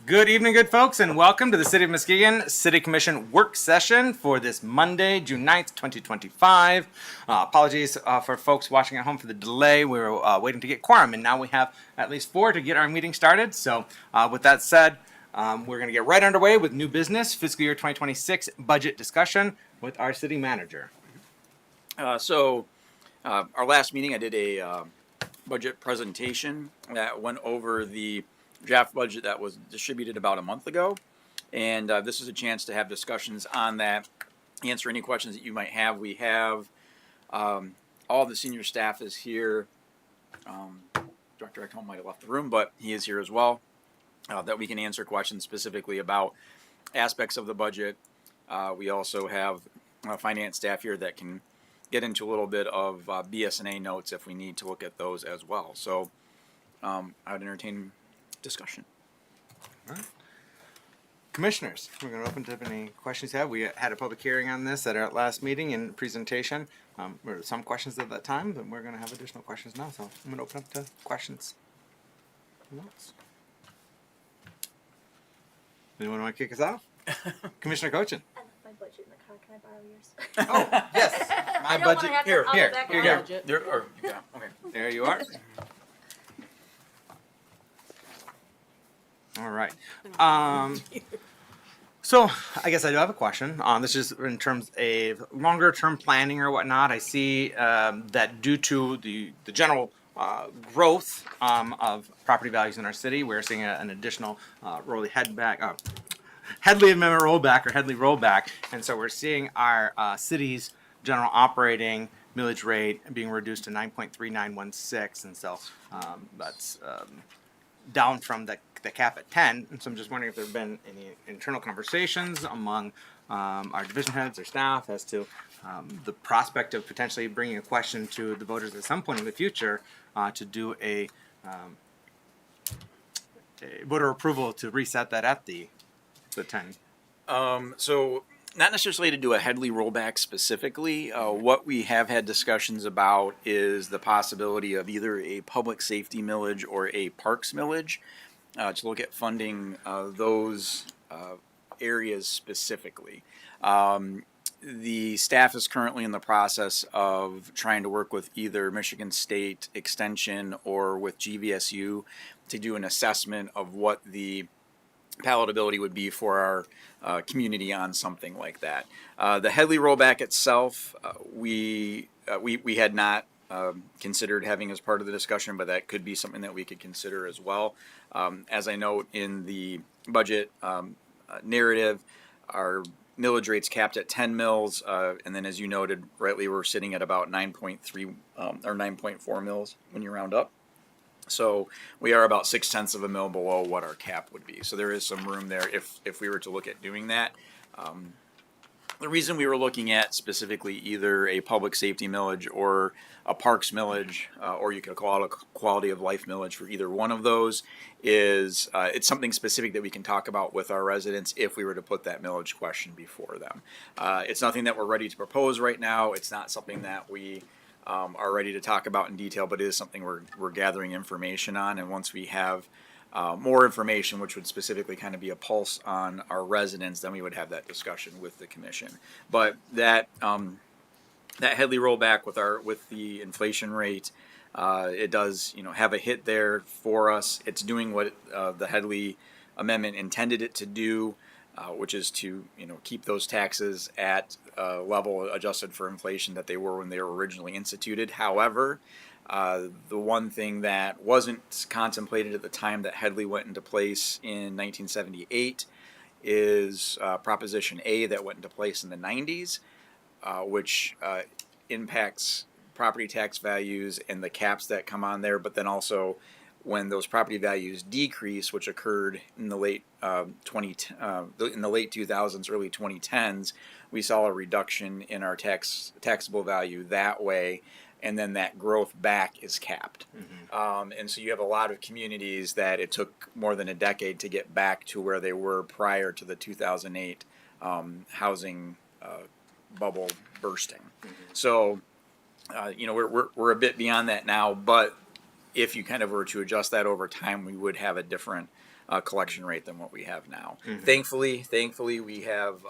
Good evening, good folks, and welcome to the City of Muskegon City Commission work session for this Monday, June 9th, 2025. Apologies for folks watching at home for the delay. We were waiting to get quorum, and now we have at least 4 to get our meeting started. So with that said, we're going to get right underway with new business, fiscal year 2026 budget discussion with our city manager. Our last meeting, I did a budget presentation that went over the draft budget that was distributed about a month ago. And this is a chance to have discussions on that, answer any questions that you might have. We have all the senior staff is here. Director Eckholm might have left the room, but he is here as well, that we can answer questions specifically about aspects of the budget. We also have finance staff here that can get into a little bit of BS&A notes if we need to look at those as well. So I would entertain discussion. All right. Commissioners, we're going to open to any questions you have. We had a public hearing on this at our last meeting and presentation. There were some questions at that time, but we're going to have additional questions now. So I'm going to open up to questions. Anyone want to kick us off? Commissioner Cochin. I left my budget in the car. Can I borrow yours? Oh, yes. My I don't budget. wanna have to Here, call here, it back here on you go. budget. Okay. There you are. All right. So I guess I do have a question. This is in terms of longer term planning or whatnot. I see that due to the general growth of property values in our city, we're seeing an additional Headley Amendment rollback or Headley rollback. And so we're seeing our city's general operating millage rate being reduced to 9.3916. And so that's down from the cap at 10. And so I'm just wondering if there have been any internal conversations among our division heads or staff as to the prospect of potentially bringing a question to the voters at some point in the future to do a voter approval to reset that at the 10. So not necessarily to do a Headley rollback specifically. What we have had discussions about is the possibility of either a public safety millage or a parks millage to look at funding those areas specifically. The staff is currently in the process of trying to work with either Michigan State Extension or with GVSU to do an assessment of what the palatability would be for our community on something like that. The Headley rollback itself, we had not considered having as part of the discussion, but that could be something that we could consider as well. As I note in the budget narrative, our millage rate's capped at 10 mils, and then as you noted rightly, we're sitting at about 9.3 or 9.4 mils when you round up. So we are about 0.6 of a mil below what our cap would be. So there is some room there if we were to look at doing that. The reason we were looking at specifically either a public safety millage or a parks millage, or you could call it a quality of life millage for either one of those, is it's something specific that we can talk about with our residents if we were to put that millage question before them. It's nothing that we're ready to propose right now. It's not something that we are ready to talk about in detail, but it is something we're gathering information on. And once we have more information, which would specifically kind of be a pulse on our residents, then we would have that discussion with the commission. But that Headley rollback with the inflation rate, it does have a hit there for us. It's doing what the Headley amendment intended it to do, which is to keep those taxes at a level adjusted for inflation that they were when they were originally instituted. However, the one thing that wasn't contemplated at the time that Headley went into place in 1978 is Proposition A that went into place in the 90s, which impacts property tax values and the caps that come on there, but then also when those property values decrease, which occurred in the late 2000s, early 2010s, we saw a reduction in our taxable value that way, and then that growth back is capped. Mm-hmm. And so you have a lot of communities that it took more than a decade to get back to where they were prior to the 2008 housing bubble bursting. Mm-hmm. So, we're a bit beyond that now, but if you kind of were to adjust that over time, we would have a different collection rate than what we have now. Thankfully, we have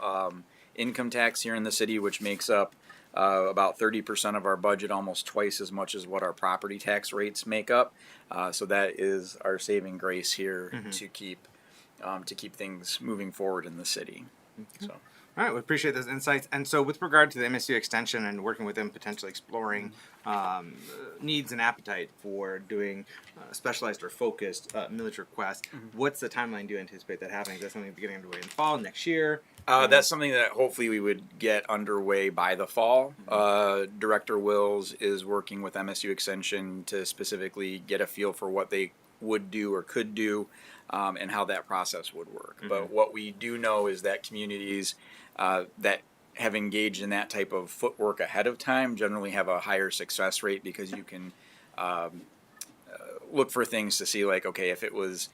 income tax here in the city, which makes up about 30% of our budget, almost twice as much as what our property tax rates make up. So that is our saving grace here to keep things moving forward in the city. So. All right, we appreciate those insights. And so, with regard to the MSU extension and working with them, potentially exploring needs and appetite for doing specialized or focused millage requests, what's the timeline do you anticipate that happening? Is that something getting underway in the fall, next year? That's something that hopefully we would get underway by the fall. Director Wills is working with MSU Extension to specifically get a feel for what they would do or could do, and how that process would work. But what we do know is that communities that have engaged in that type of footwork ahead of time generally have a higher success rate, because you can look for things to see, like, okay, if it was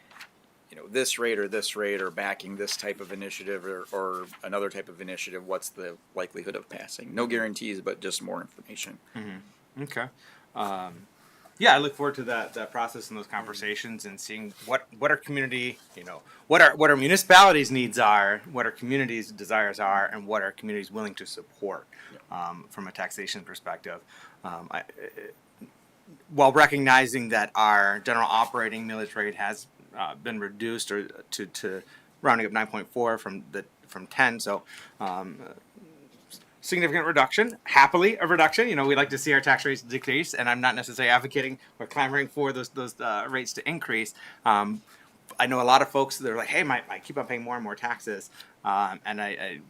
this rate or backing this type of initiative or another type of initiative, what's the likelihood of passing? No guarantees, but just more information. Okay. Yeah, I look forward to that process and those conversations and seeing what our community, what our municipalities' needs are, what our community's desires are, and what our community's willing to support from a taxation perspective. While recognizing that our general operating millage rate has been reduced or to rounding up 9.4 from 10, so significant reduction, happily a reduction. We'd like to see our tax rates decrease, and I'm not necessarily advocating or clamoring for those rates to increase. I know a lot of folks, they're like, hey, I keep on paying more and more taxes. And I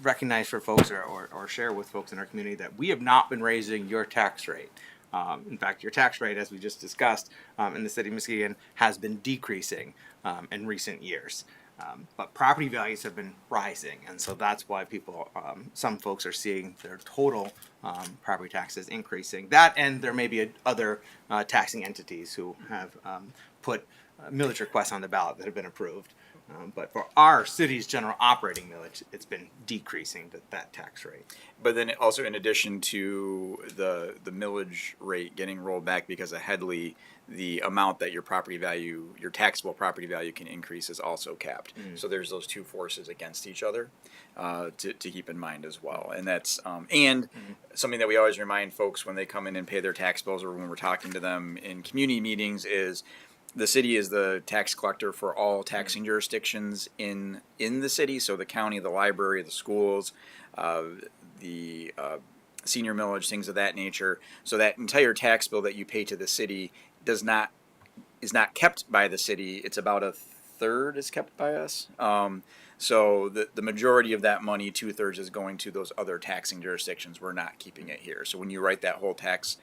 recognize for folks or share with folks in our community that we have not been raising your tax rate. In fact, your tax rate, as we just discussed, in the city of Muskegon has been decreasing in recent years. But property values have been rising, and so that's why some folks are seeing their total property taxes increasing. That, and there may be other taxing entities who have put millage requests on the ballot that have been approved. But for our city's general operating millage, it's been decreasing that tax rate. But then also, in addition to the millage rate getting rolled back because of Headley, the amount that your taxable property value can increase is also capped. So there's those two forces against each other to keep in mind as well. And that's something that we always remind folks when they come in and pay their tax bills, or when we're talking to them in community meetings, is the city is the tax collector for all taxing jurisdictions in the city. So the county, the library, the schools, the senior millage, things of that nature. So that entire tax bill that you pay to the city is not kept by the city. It's about a third is kept by us. So the majority of that money, 2/3, is going to those other taxing jurisdictions. We're not keeping it here. So when you write that whole tax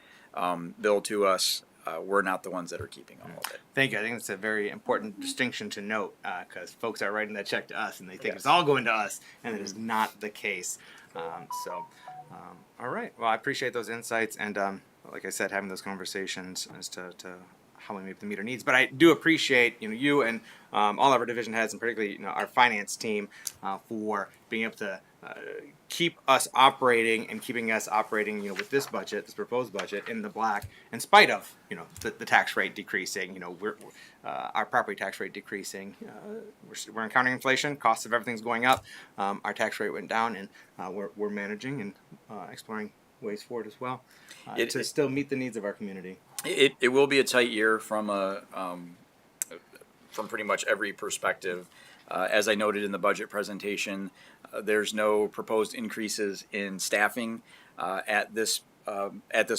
bill to us, we're not the ones that are keeping all of it. Thank you. I think it's a very important distinction to note, because folks are writing that check to us and they think it's all going to us, and it is not the case. All right. Well, I appreciate those insights, and like I said, having those conversations as to how we meet the meter needs. But I do appreciate you and all of our division heads, and particularly our finance team, for being able to keep us operating and keeping us operating with this proposed budget in the black, in spite of the tax rate decreasing. We're our property tax rate decreasing. We're encountering inflation, costs of everything's going up. Our tax rate went down, and we're managing and exploring ways forward as well to still meet the needs of our community. It will be a tight year from pretty much every perspective. As I noted in the budget presentation, there's no proposed increases in staffing at this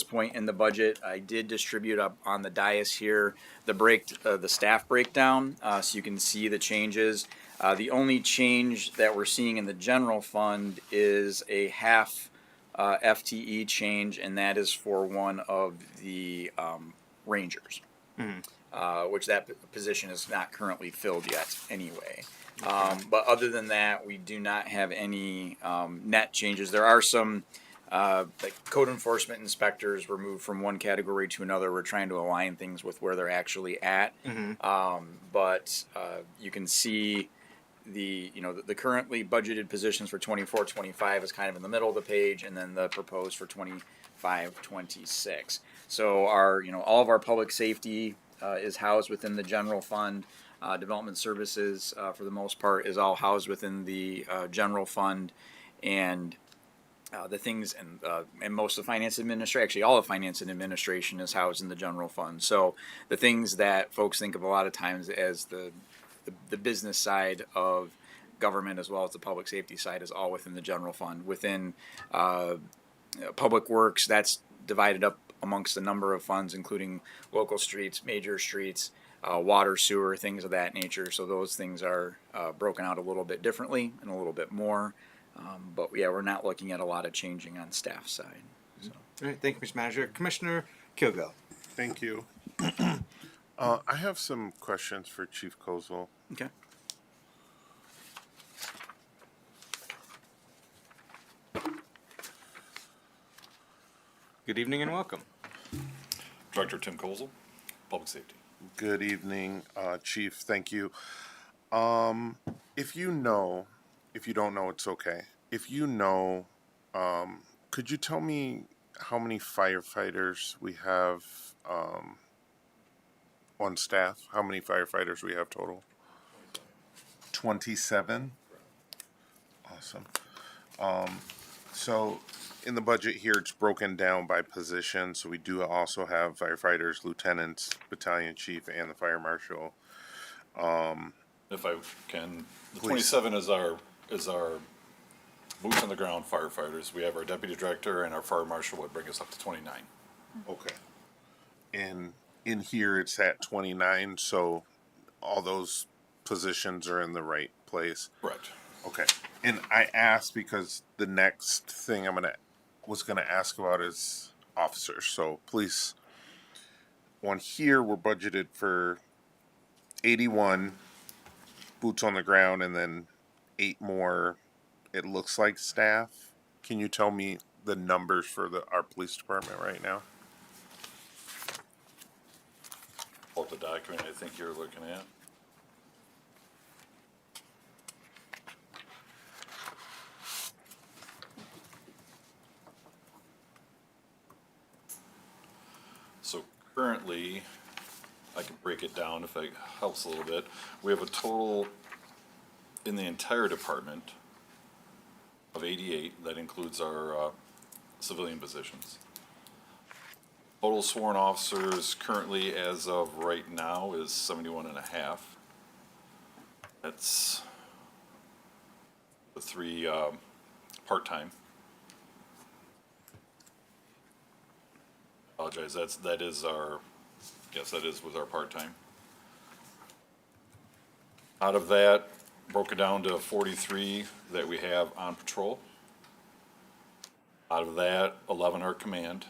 point in the budget. I did distribute up on the dais here the staff breakdown, so you can see the changes. The only change that we're seeing in the general fund is a half FTE change, and that is for one of the rangers, which that position is not currently filled yet anyway. But other than that, we do not have any net changes. There are some like code enforcement inspectors were moved from one category to another. We're trying to align things with where they're actually at. But you can see the currently budgeted positions for 24-25 is kind of in the middle of the page, and then the proposed for 25-26. So all of our public safety is housed within the general fund. Development services, for the most part, is all housed within the general fund, and the things and most of the finance administration, actually all of finance and administration, is housed in the general fund. So the things that folks think of a lot of times as the business side of government, as well as the public safety side, is all within the general fund. Within public works, that's divided up amongst a number of funds, including local streets, major streets, water, sewer, things of that nature. So those things are broken out a little bit differently and a little bit more. But yeah, we're not looking at a lot of changing on staff side. So. All right, thank you, Mr. Manager. Commissioner Kilgo. Thank you. I have some questions for Chief Kozel. Okay. Good evening and welcome. Director Tim Kozel, Public Safety. Good evening, Chief. Thank you. If you don't know, it's okay. If you know, could you tell me how many firefighters we have on staff? How many firefighters we have total? 27. Awesome. So in the budget here, it's broken down by position. So we do also have firefighters, lieutenants, battalion chief, and the fire marshal. If I can, the Please. 27 is our boots on the ground firefighters. We have our deputy director and our fire marshal would bring us up to 29. Okay. And in here, it's at 29. So all those positions are in the right place. Correct. Okay. And I asked because the next thing was gonna ask about is officers. So police, on here, we're budgeted for 81 boots on the ground and then 8 more, it looks like, staff. Can you tell me the numbers for our police department right now? What the document I think you're looking at. So currently, I can break it down if it helps a little bit. We have a total in the entire department of 88. That includes our civilian positions. Total sworn officers currently, as of right now, is 71 and a half. That's the 3 part-time. Apologize, that is with our part-time. Out of that, broke it down to 43 that we have on patrol. Out of that, 11 are command,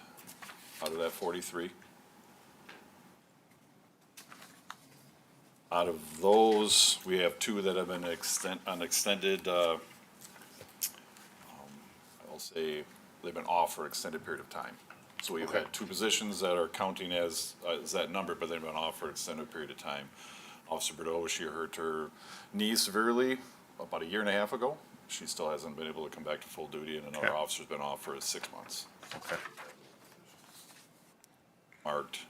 out of that 43. Out of those, we have 2 that have been on extended, I'll say, they've been off for an extended period of time. So we've Okay. had 2 positions that are counting as that number, but they've been off for an extended period of time. Officer Bordeaux, she hurt her knee severely about 1.5 years ago. She still hasn't been able to come back to full duty, and another Okay. officer's been off for 6 months. Okay. Marked.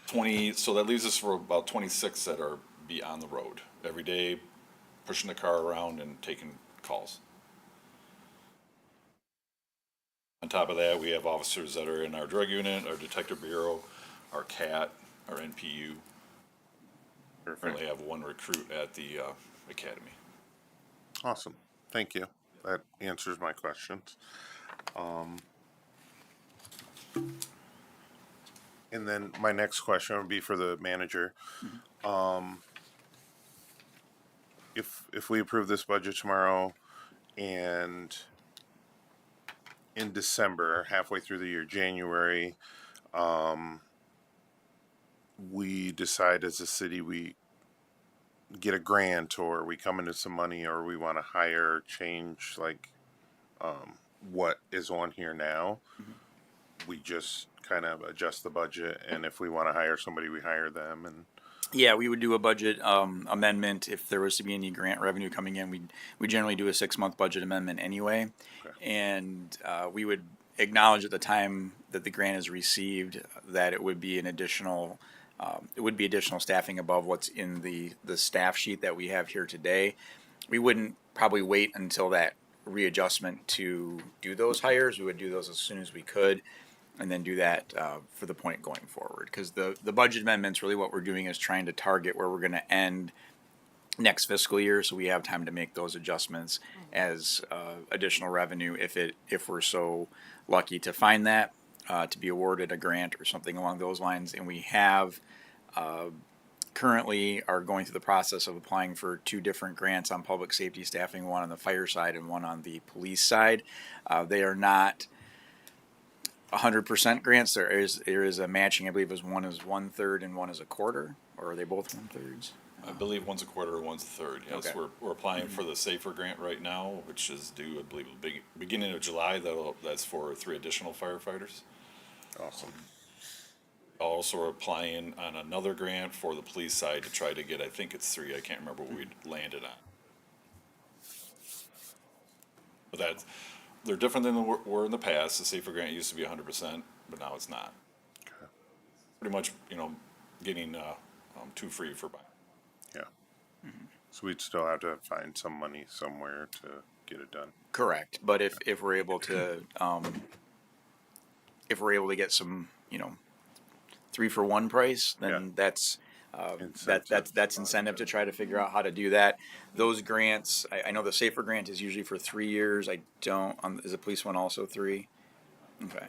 20, so that leaves us for about 26 that are be on the road every day, pushing the car around and taking calls. On top of that, we have officers that are in our drug unit, our detective bureau, our CAT, our NPU. Perfect. Currently have 1 recruit at the academy. Awesome. Thank you. That answers my questions. And then my next question would be for the manager. If we approve this budget tomorrow and in December, halfway through the year, January, we decide as a city we get a grant or we come into some money or we want to hire, change what is on here now, we just kind of adjust the budget, and if we want to hire somebody, we hire them. And Yeah, we would do a budget amendment if there was to be any grant revenue coming in. We generally do a 6-month budget amendment anyway, Okay. and we would acknowledge at the time that the grant is received that it would be an additional, additional staffing above what's in the staff sheet that we have here today. We wouldn't probably wait until that readjustment to do those hires. We would do those as soon as we could, and then do that for the point going forward. Because the budget amendments, really what we're doing is trying to target where we're going to end next fiscal year, so we have time to make those adjustments as additional revenue if we're so lucky to find that, to be awarded a grant or something along those lines. And we have currently are going through the process of applying for 2 different grants on public safety staffing, one on the fire side and one on the police side. They are not 100% grants. There is a matching. I believe one is 1/3 and one is a quarter, or are they both 1/3? I believe one's a quarter, one's a third. Yes, Okay. we're applying for the SAFER grant right now, which is due, I believe, beginning of July. That's for 3 additional firefighters. Awesome. Also, we're applying on another grant for the police side to try to get, I think it's 3, I can't remember what we landed on. But they're different than they were in the past. The SAFER grant used to be 100%, but now it's not. Okay. Pretty much, getting 2 free for buying. Yeah. So we'd still have to find some money somewhere to get it done. Correct, but if we're able to get some 3-for-1 price, then Yeah. that's Incentive. that's incentive to try to figure out how to do that. Those grants, I know the SAFER grant is usually for 3 years. I don't. Is the police one also 3? Okay.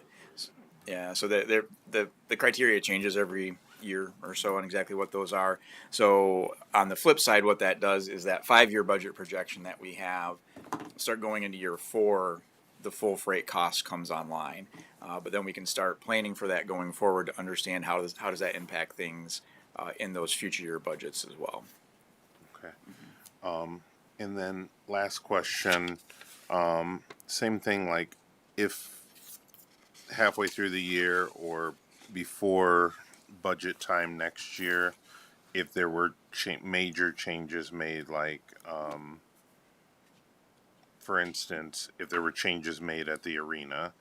Yeah. So the criteria changes every year or so on exactly what those are. So on the flip side, what that does is that 5-year budget projection that we have, start going into year 4, the full freight cost comes online. But then we can start planning for that going forward to understand how does that impact things in those future year budgets as well. Okay. And then last question, same thing, like if halfway through the year or before budget time next year, if there were major changes made, like, for instance, if there were changes made at the arena,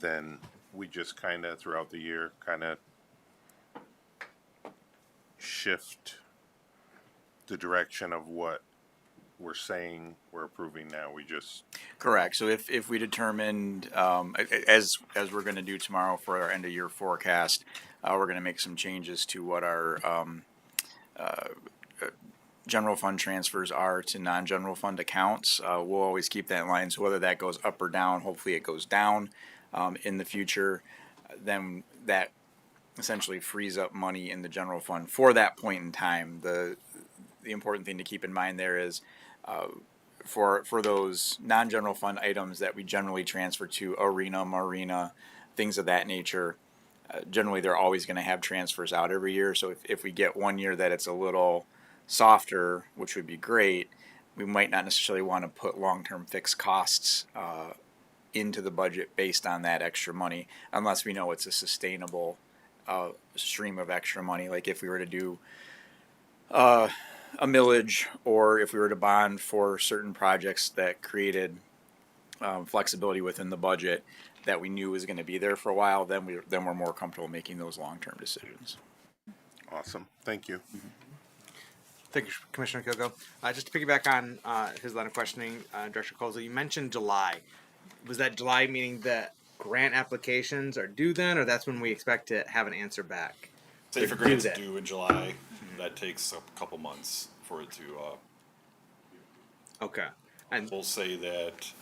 then we just kind of throughout the year shift the direction of what we're saying we're approving now. We just Correct. So if we determined, as we're going to do tomorrow for our end of year forecast, we're going to make some changes to what our general fund transfers are to non-general fund accounts. We'll always keep that in line. So whether that goes up or down, hopefully it goes down in the future. Then that essentially frees up money in the general fund for that point in time. The important thing to keep in mind there is for those non-general fund items that we generally transfer to arena, marina, things of that nature. Generally, they're always going to have transfers out every year. So if we get one year that it's a little softer, which would be great, we might not necessarily want to put long-term fixed costs into the budget based on that extra money, unless we know it's a sustainable stream of extra money. Like if we were to do a millage, or if we were to bond for certain projects that created flexibility within the budget that we knew was going to be there for a while, then we're more comfortable making those long-term decisions. awesome. Thank you. Thank you, Commissioner Kilgo. Just to piggyback on his line of questioning, Director Colsley, you mentioned July. Was that July meaning that grant applications are due then, or that's when we expect to have an answer back? SAFER They're grant's due due in July. That takes a couple months for it to, Okay. And we'll say that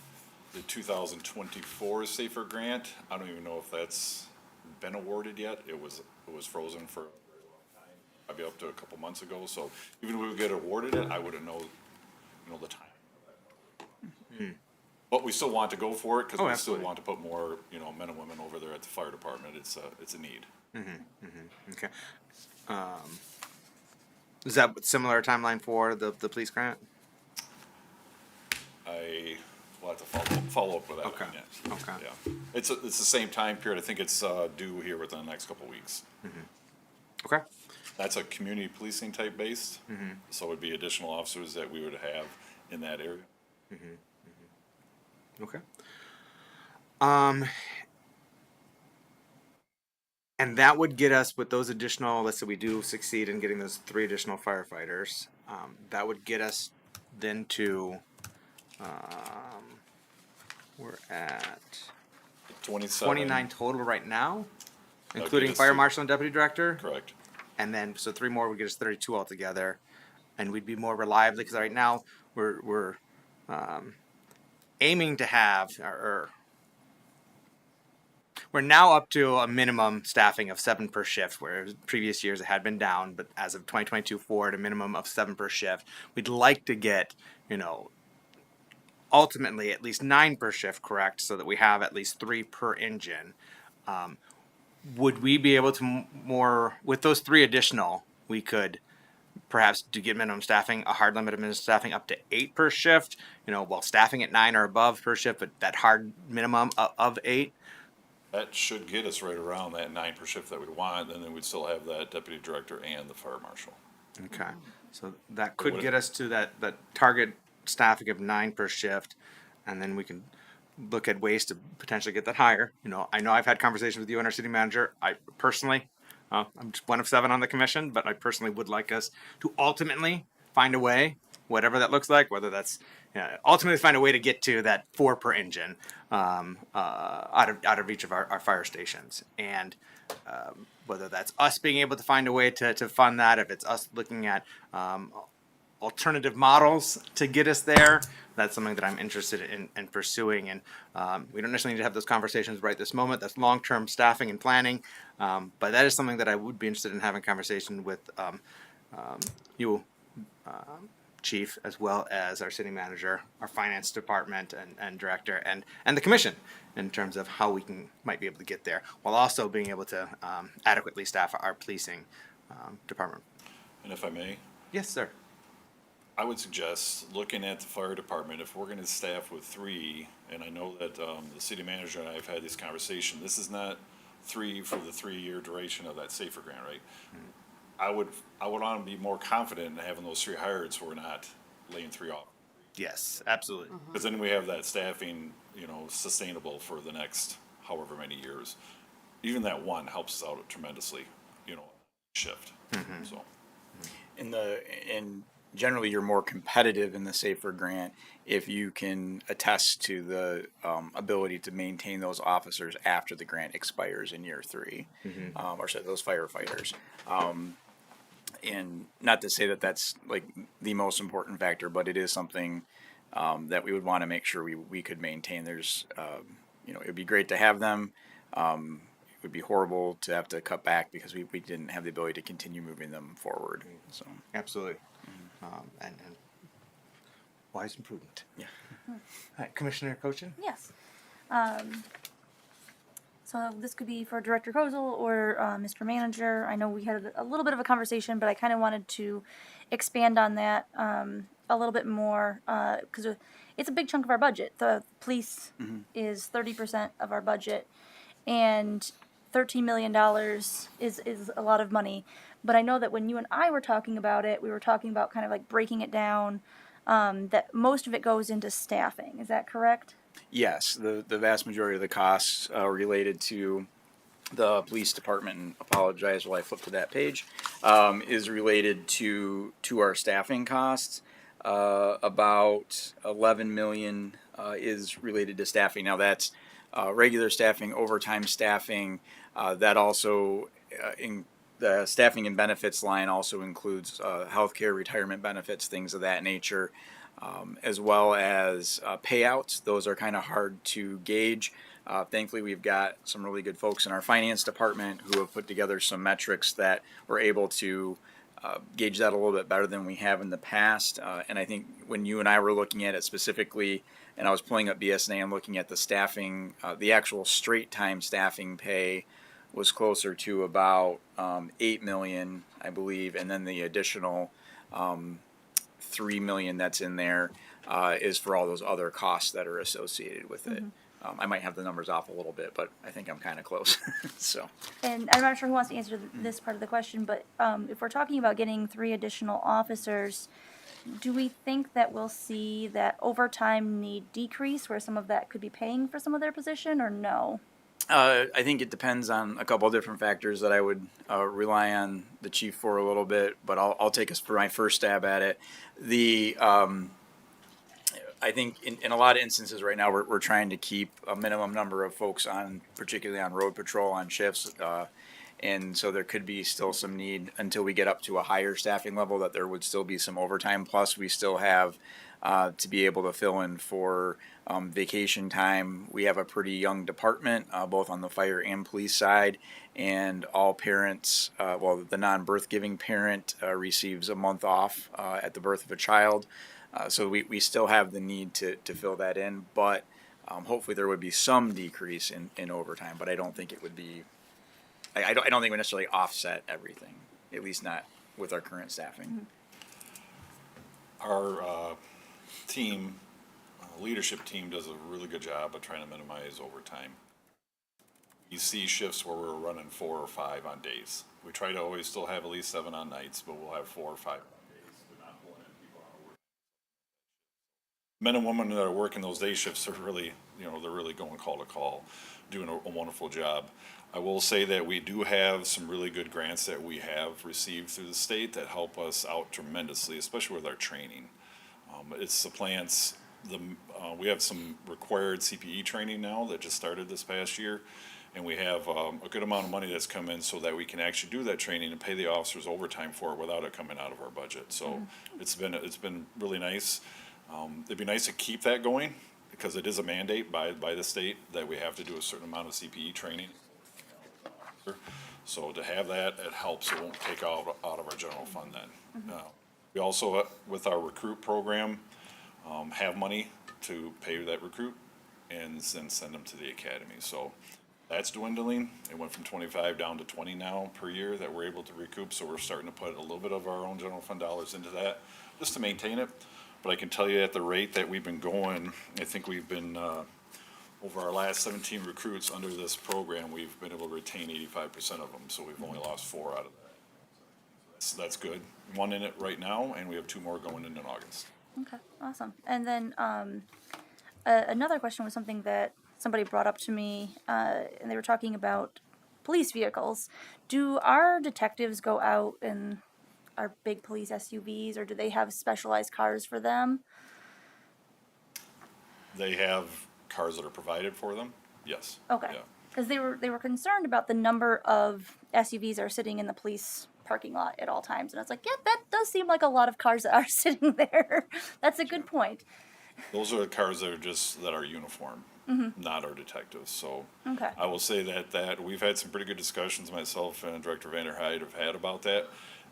the 2024 SAFER grant, I don't even know if that's been awarded yet. It was frozen for a very long time, probably up to a couple months ago. So even if we would get awarded it, I wouldn't know the time. But we still want to go for it because Oh, we absolutely. still want to put more, men and women over there at the fire department. It's a need. okay. Is that similar timeline for the police grant? I will have to follow up with that. Okay. one, yes. Okay. Yeah, it's the same time period. I think it's due here within the next couple weeks. Okay. That's a community policing type based, so it would be additional officers that we would have in that area. Okay. And that would get us with those additional, let's say we do succeed in getting those 3 additional firefighters, that would get us then to, we're at 27. 29 total right now, That'll including get us fire to- marshal and deputy director. Correct. And then, so 3 more would get us 32 altogether. And we'd be more reliably, because right now we're aiming to have, or we're now up to a minimum staffing of 7 per shift, where previous years it had been down, but as of 2022 forward, a minimum of 7 per shift. We'd like to get, ultimately at least 9 per shift, correct, so that we have at least 3 per engine. Would we be able to more, with those 3 additional, we could perhaps to get minimum staffing, a hard limit of minimum staffing up to 8 per shift, while staffing at 9 or above per shift, but that hard minimum of 8? That should get us right around that 9 per shift that we'd want, and then we'd still have that deputy director and the fire marshal. Okay, so that could would- get us to that target staffing of 9 per shift, and then we can look at ways to potentially get that higher. I know I've had conversations with you and our city manager. I personally, I'm just one of 7 on the commission, but I personally would like us to ultimately find a way, whatever that looks like, whether that's ultimately find a way to get to that 4 per engine out of each of our fire stations, and whether that's us being able to find a way to fund that, if it's us looking at alternative models to get us there, that's something that I'm interested in pursuing. And we don't necessarily need to have those conversations right this moment. That's long-term staffing and planning, but that is something that I would be interested in having conversation with you, Chief, as well as our city manager, our finance department and director, and the commission, in terms of how we might be able to get there, while also being able to adequately staff our policing department. And if I may, Yes, sir. I would suggest looking at the fire department, if we're gonna staff with 3, and I know that, the city manager and I have had this conversation, this is not 3 for the 3-year duration of that SAFER grant, right? I would wanna be more confident in having those 3 hired, so we're not laying 3 off. Yes, absolutely. Cause then we have that staffing, sustainable for the next however many years. Even that 1 helps us out tremendously, shift, so. And generally, you're more competitive in the SAFER grant if you can attest to the ability to maintain those officers after the grant expires in year 3, or so those firefighters. And not to say that that's like the most important factor, but it is something that we would want to make sure we could maintain. There's, it would be great to have them. It would be horrible to have to cut back because we didn't have the ability to continue moving them forward. So Absolutely. And wise and prudent. yeah. All right, Commissioner Cochin? Yes. So this could be for Director Kozel or Mr. Manager. I know we had a little bit of a conversation, but I kind of wanted to expand on that a little bit more because it's a big chunk of our budget. The police is 30% of our budget, and $13 million is a lot of money. But I know that when you and I were talking about it, we were talking about kind of like breaking it down, that most of it goes into staffing. Is that correct? Yes, the vast majority of the costs related to the police department, and apologize while I flip to that page, is related to our staffing costs. About 11 million is related to staffing. Now that's regular staffing, overtime staffing. That also the staffing and benefits line also includes healthcare, retirement benefits, things of that nature. As well as payouts. Those are kind of hard to gauge. Thankfully, we've got some really good folks in our finance department who have put together some metrics that we're able to gauge that a little bit better than we have in the past. And I think when you and I were looking at it specifically, and I was pulling up BSNA and looking at the staffing, the actual straight time staffing pay was closer to about 8 million, I believe, and then the additional 3 million that's in there is for all those other costs that are associated with it. I might have the numbers off a little bit, but I think I'm kind of close. So, And I'm not sure who wants to answer this part of the question, but if we're talking about getting 3 additional officers, do we think that we'll see that overtime need decrease, where some of that could be paying for some of their position, or no? I think it depends on a couple of different factors that I would rely on the chief for a little bit, but I'll take us for my first stab at it. The I think in a lot of instances right now we're trying to keep a minimum number of folks on, particularly on road patrol on shifts, and so there could be still some need until we get up to a higher staffing level that there would still be some overtime. Plus, we still have to be able to fill in for vacation time. We have a pretty young department, both on the fire and police side, and all parents, well, the non-birth giving parent receives a month off at the birth of a child. So we still have the need to fill that in, but hopefully there would be some decrease in overtime, but I don't think it would be, I don't think it would necessarily offset everything, at least not with our current staffing. Our team, leadership team does a really good job of trying to minimize overtime. You see shifts where we're running 4 or 5 on days. We try to always still have at least 7 on nights, but we'll have 4 or 5 on days. We're not pulling in people out of work. Men and women that are working those day shifts are really, they're really going call to call, doing a wonderful job. I will say that we do have some really good grants that we have received through the state that help us out tremendously, especially with our training. It supplants we have some required CPE training now that just started this past year, and we have a good amount of money that's come in so that we can actually do that training and pay the officers overtime for it without it coming out of our budget. So it's been really nice. It'd be nice to keep that going because it is a mandate by the state that we have to do a certain amount of CPE training. So to have that, it helps. It won't take out of our general fund then. We also, with our recruit program, have money to pay that recruit and then send them to the academy. So that's dwindling. It went from 25 down to 20 now per year that we're able to recoup. So we're starting to put a little bit of our own general fund dollars into that just to maintain it. But I can tell you at the rate that we've been going, I think we've been, over our last 17 recruits under this program, we've been able to retain 85% of them. So we've only lost 4 out of that. So that's good. 1 in it right now, and we have 2 more going in August. Okay, awesome. And then another question was something that somebody brought up to me, and they were talking about police vehicles. Do our detectives go out in our big police SUVs, or do they have specialized cars for them? They have cars that are provided for them, yes. Okay. Yeah. Because they were concerned about the number of SUVs that are sitting in the police parking lot at all times, and I was like, yeah, that does seem like a lot of cars that are sitting there. That's a good point. Those are the cars that are uniform, not our detectives. So Okay. I will say that we've had some pretty good discussions, myself and Director Vanderhyde have had about that,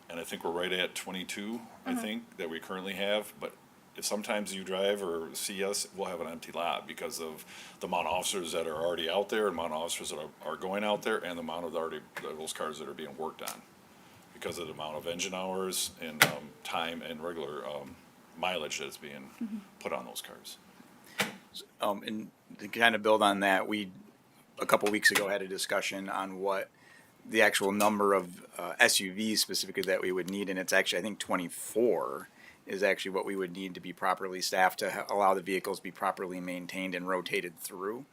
and I think we're right at 22, I think, that we currently have, but if sometimes you drive or see us, we'll have an empty lot because of the amount of officers that are already out there, the amount of officers that are going out there, and the amount of those cars that are being worked on because of the amount of engine hours and time and regular mileage that's being put on those cars. And to kind of build on that, we a couple weeks ago had a discussion on what the actual number of SUVs specifically that we would need, and it's actually, I think, 24 is actually what we would need to be properly staffed to allow the vehicles to be properly maintained and rotated through.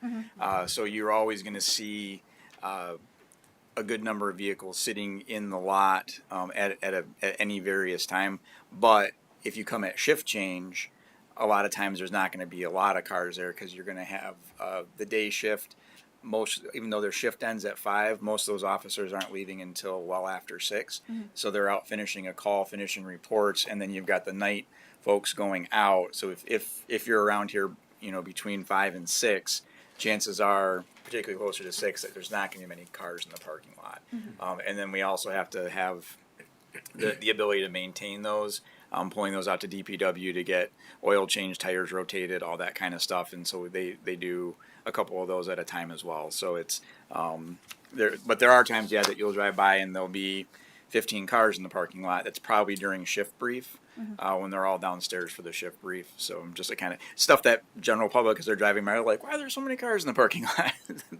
So you're always going to see a good number of vehicles sitting in the lot at any various time. But if you come at shift change, a lot of times there's not going to be a lot of cars there because you're going to have the day shift. Even though their shift ends at 5, most of those officers aren't leaving until well after 6. So they're out finishing a call, finishing reports, and then you've got the night folks going out. So if you're around here, between 5 and 6, chances are, particularly closer to 6, that there's not going to be many cars in the parking lot. And then we also have to have the ability to maintain those, pulling those out to DPW to get oil change, tires rotated, all that kind of stuff. And so they do a couple of those at a time as well. So it's there are times, that you'll drive by and there'll be 15 cars in the parking lot. That's probably during shift brief when they're all downstairs for the shift brief. So just a kind of stuff that general public, as they're driving by, are like, why are there so many cars in the parking lot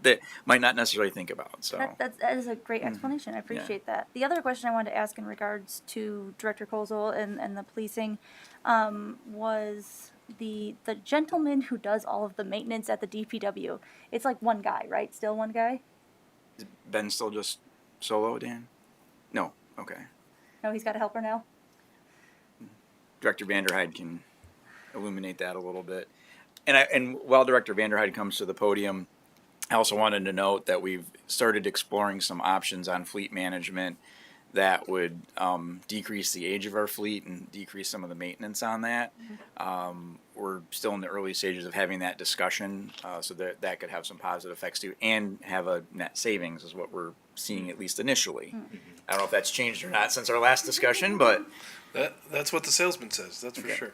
that might not necessarily think about. So That is a great explanation. I appreciate that. The other question I wanted to ask in regards to Director Kozel and the policing was the gentleman who does all of the maintenance at the DPW. It's like one guy, right? Still one guy? Is Ben still just solo, Dan? No. Okay. No, he's got a helper now. Director Vanderhyde can illuminate that a little bit. And while Director Vanderhyde comes to the podium, I also wanted to note that we've started exploring some options on fleet management that would decrease the age of our fleet and decrease some of the maintenance on that. We're still in the early stages of having that discussion, so that could have some positive effects too, and have a net savings is what we're seeing at least initially. I don't know if that's changed or not since our last discussion, but That's what the salesman says, that's for sure.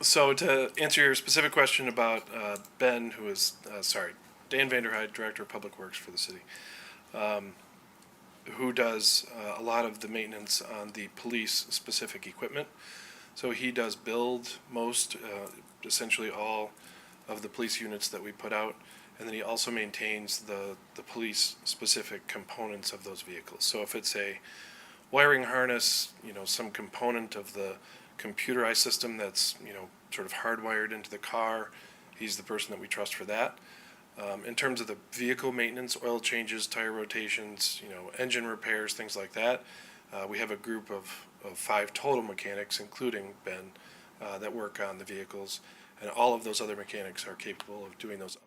So to answer your specific question about Ben, who is, Dan Vanderhyde, Director of Public Works for the city, who does a lot of the maintenance on the police-specific equipment. So he does build most, essentially all of the police units that we put out, and then he also maintains the police-specific components of those vehicles. So if it's a wiring harness, some component of the computerized system that's, sort of hardwired into the car, he's the person that we trust for that. In terms of the vehicle maintenance, oil changes, tire rotations, engine repairs, things like that, we have a group of 5 total mechanics, including Ben, that work on the vehicles, and all of those other mechanics are capable of doing those.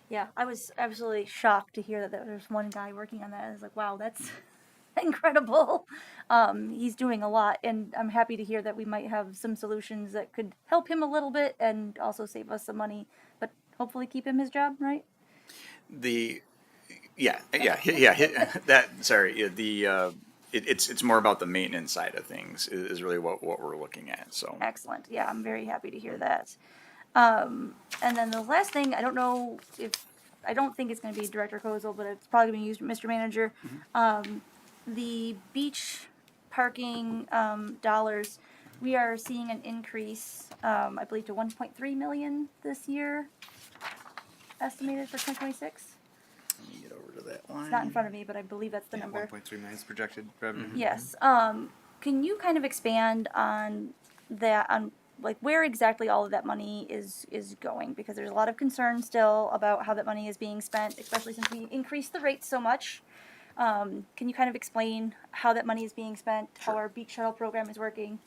Yeah, I was absolutely shocked to hear that there was one guy working on that. I was like, wow, that's incredible. He's doing a lot, and I'm happy to hear that we might have some solutions that could help him a little bit and also save us some money, but hopefully keep him his job, right? It's more about the maintenance side of things is really what we're looking at. So Excellent. Yeah, I'm very happy to hear that. And then the last thing, I don't think it's going to be Director Kozel, but it's probably going to be Mr. Manager. The beach parking dollars, we are seeing an increase, I believe, to 1.3 million this year, estimated for 2026. let me get over to that line. It's not in front of me, but I believe that's the number. 1.3 million is projected revenue. Yes. Can you kind of expand on that, on like where exactly all of that money is going? Because there's a lot of concern still about how that money is being spent, especially since we increased the rates so much. Can you kind of explain how that money is being spent, how our beach shuttle program is working?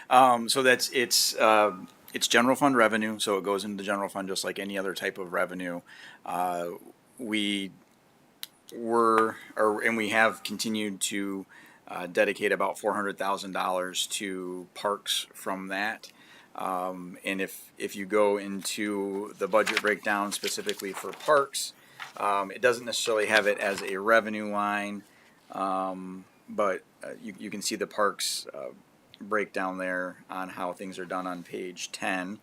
So it's general fund revenue, so it goes into the general fund just like any other type of revenue. We have continued to dedicate about $400,000 to parks from that. And if you go into the budget breakdown specifically for parks, it doesn't necessarily have it as a revenue line, but you can see the parks breakdown there on how things are done on page 10.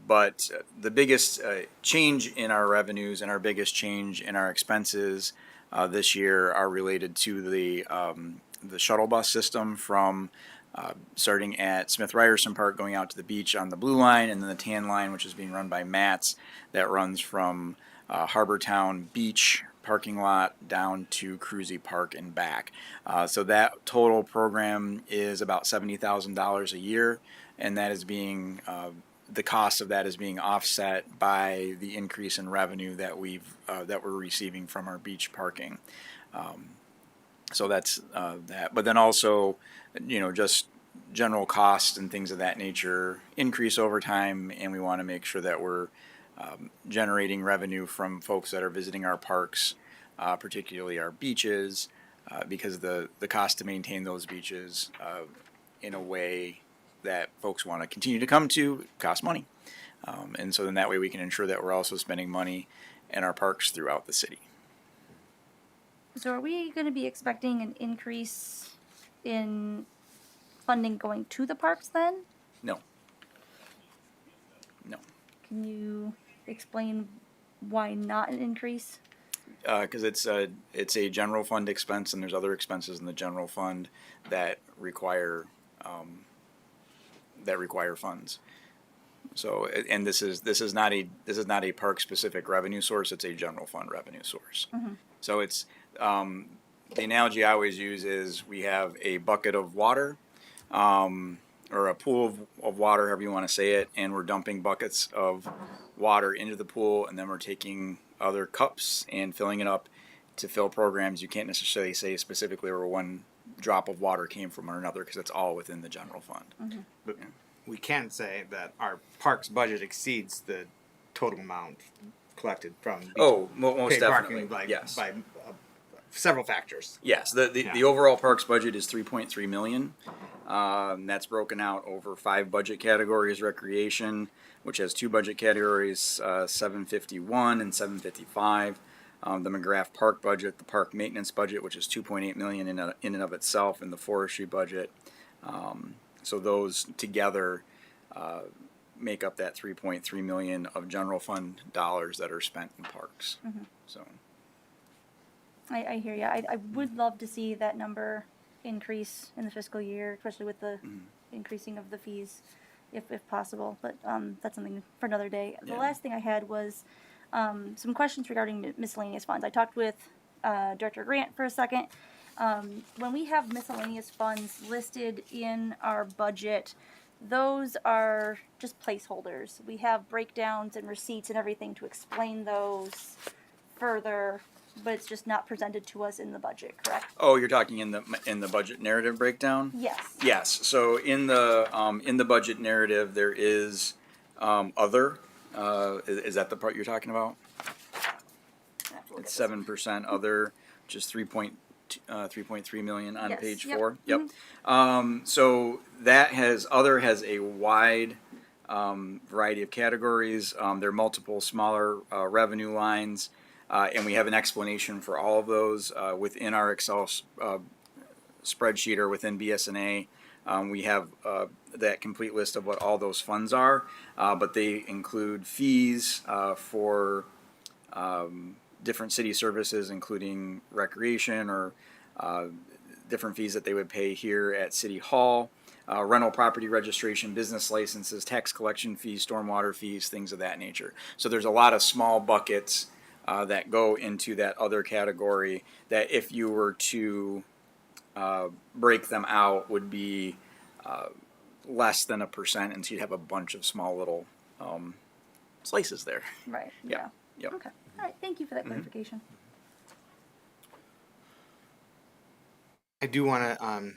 But the biggest change in our revenues and our biggest change in our expenses this year are related to the shuttle bus system from starting at Smith Ryerson Park, going out to the beach on the blue line, and then the tan line, which is being run by Matt's, that runs from Harbortown Beach parking lot down to Cruzy Park and back. So that total program is about $70,000 a year, and that is being the cost of that is being offset by the increase in revenue that we're receiving from our beach parking. So that's that. But then also, just general costs and things of that nature increase over time, and we want to make sure that we're generating revenue from folks that are visiting our parks, particularly our beaches, because the cost to maintain those beaches in a way that folks want to continue to come to costs money. And so then that way we can ensure that we're also spending money in our parks throughout the city. So are we going to be expecting an increase in funding going to the parks then? No. No. Can you explain why not an increase? Because it's a general fund expense, and there's other expenses in the general fund that require funds. So, and this is not a park specific revenue source. It's a general fund revenue source. Mm-hmm. So it's the analogy I always use is we have a bucket of water, or a pool of water, however you want to say it, and we're dumping buckets of water into the pool, and then we're taking other cups and filling it up to fill programs. You can't necessarily say specifically where one drop of water came from or another because it's all within the general fund. But we can say that our parks budget exceeds the total amount collected from beach Oh, most paid definitely. parking by, Yes. by several factors. Yes, the Yeah. overall parks budget is 3.3 million. That's broken out over 5 budget categories: recreation, which has 2 budget categories, 751 and 755. The McGrath Park budget, the park maintenance budget, which is 2.8 million in and of itself, and the forestry budget. So those together make up that 3.3 million of general fund dollars that are spent in parks. So. I hear you. I would love to see that number increase in the fiscal year, especially with the increasing of the fees, if possible. But that's something for another day. The Yeah. last thing I had was some questions regarding miscellaneous funds. I talked with Director Grant for a second. When we have miscellaneous funds listed in our budget, those are just placeholders. We have breakdowns and receipts and everything to explain those further, but it's just not presented to us in the budget, correct? Oh, you're talking in the budget narrative breakdown? Yes. Yes. So in the budget narrative, there is other. Is that the part you're talking about? It's 7% other, which is 3.3 million on Yes, page yep, 4. Yep. So that has a wide variety of categories. There are multiple smaller revenue lines. And we have an explanation for all of those within our Excel spreadsheet or within BSNA. We have that complete list of what all those funds are, but they include fees for different city services, including recreation or different fees that they would pay here at City Hall, rental property registration, business licenses, tax collection fees, stormwater fees, things of that nature. So there's a lot of small buckets that go into that other category that if you were to break them out would be less than 1%, and so you'd have a bunch of small little slices there. Right. Yeah. Yep. Okay. All right. Thank you for that clarification. I do want to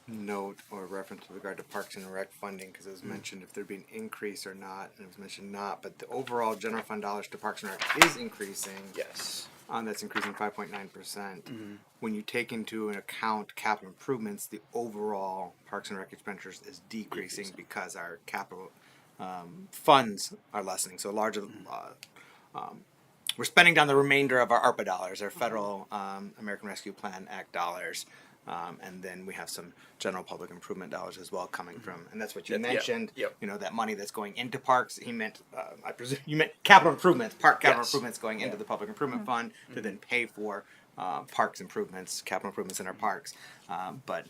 note or reference with regard to Parks and Rec funding, because it was mentioned if there'd be an increase or not, and it was mentioned not, but the overall general fund dollars to Parks and Rec is increasing. Yes. That's increasing 5.9%. When you take into account capital improvements, the overall Parks and Rec expenditures is decreasing because our capital funds are lessening. So larger, we're spending down the remainder of our ARPA dollars, our federal American Rescue Plan Act dollars. And then we have some general public improvement dollars as well coming from, and that's what you mentioned. Yep. You know, that money that's going into parks. He meant, I presume, you meant capital improvements, park capital Yes. improvements going into the public improvement fund to then pay for parks improvements, capital improvements in our parks. But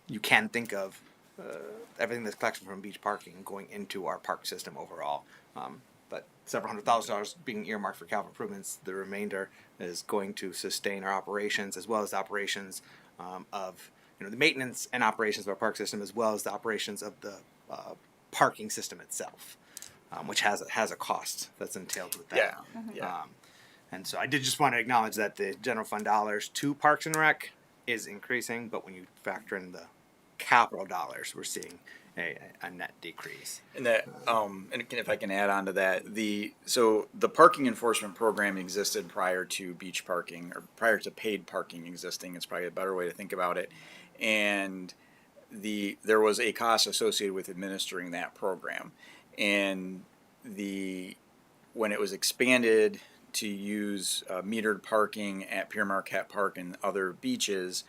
you can think of everything that's collected from beach parking going into our park system overall. But several $100,000 being earmarked for capital improvements. The remainder is going to sustain our operations as well as the operations of the maintenance and operations of our park system, as well as the operations of the parking system itself, which has a cost that's entailed with that. Yeah. And so I did just want to acknowledge that the general fund dollars to Parks and Rec is increasing, but when you factor in the capital dollars, we're seeing a net decrease. And that, and if I can add on to that, so the parking enforcement program existed prior to beach parking, or prior to paid parking existing. It's probably a better way to think about it. And there was a cost associated with administering that program, and when it was expanded to use metered parking at Pier Marquette Park and other beaches.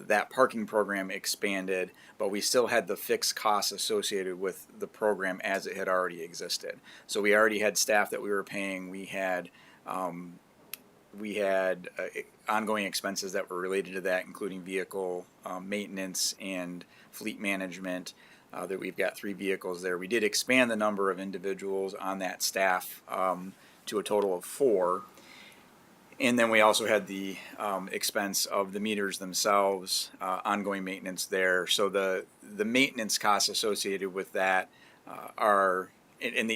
That parking program expanded, but we still had the fixed costs associated with the program as it had already existed. So we already had staff that we were paying. We had ongoing expenses that were related to that, including vehicle maintenance and fleet management. That we've got 3 vehicles there. We did expand the number of individuals on that staff to a total of 4. And then we also had the expense of the meters themselves, ongoing maintenance there. So the maintenance costs associated with that are,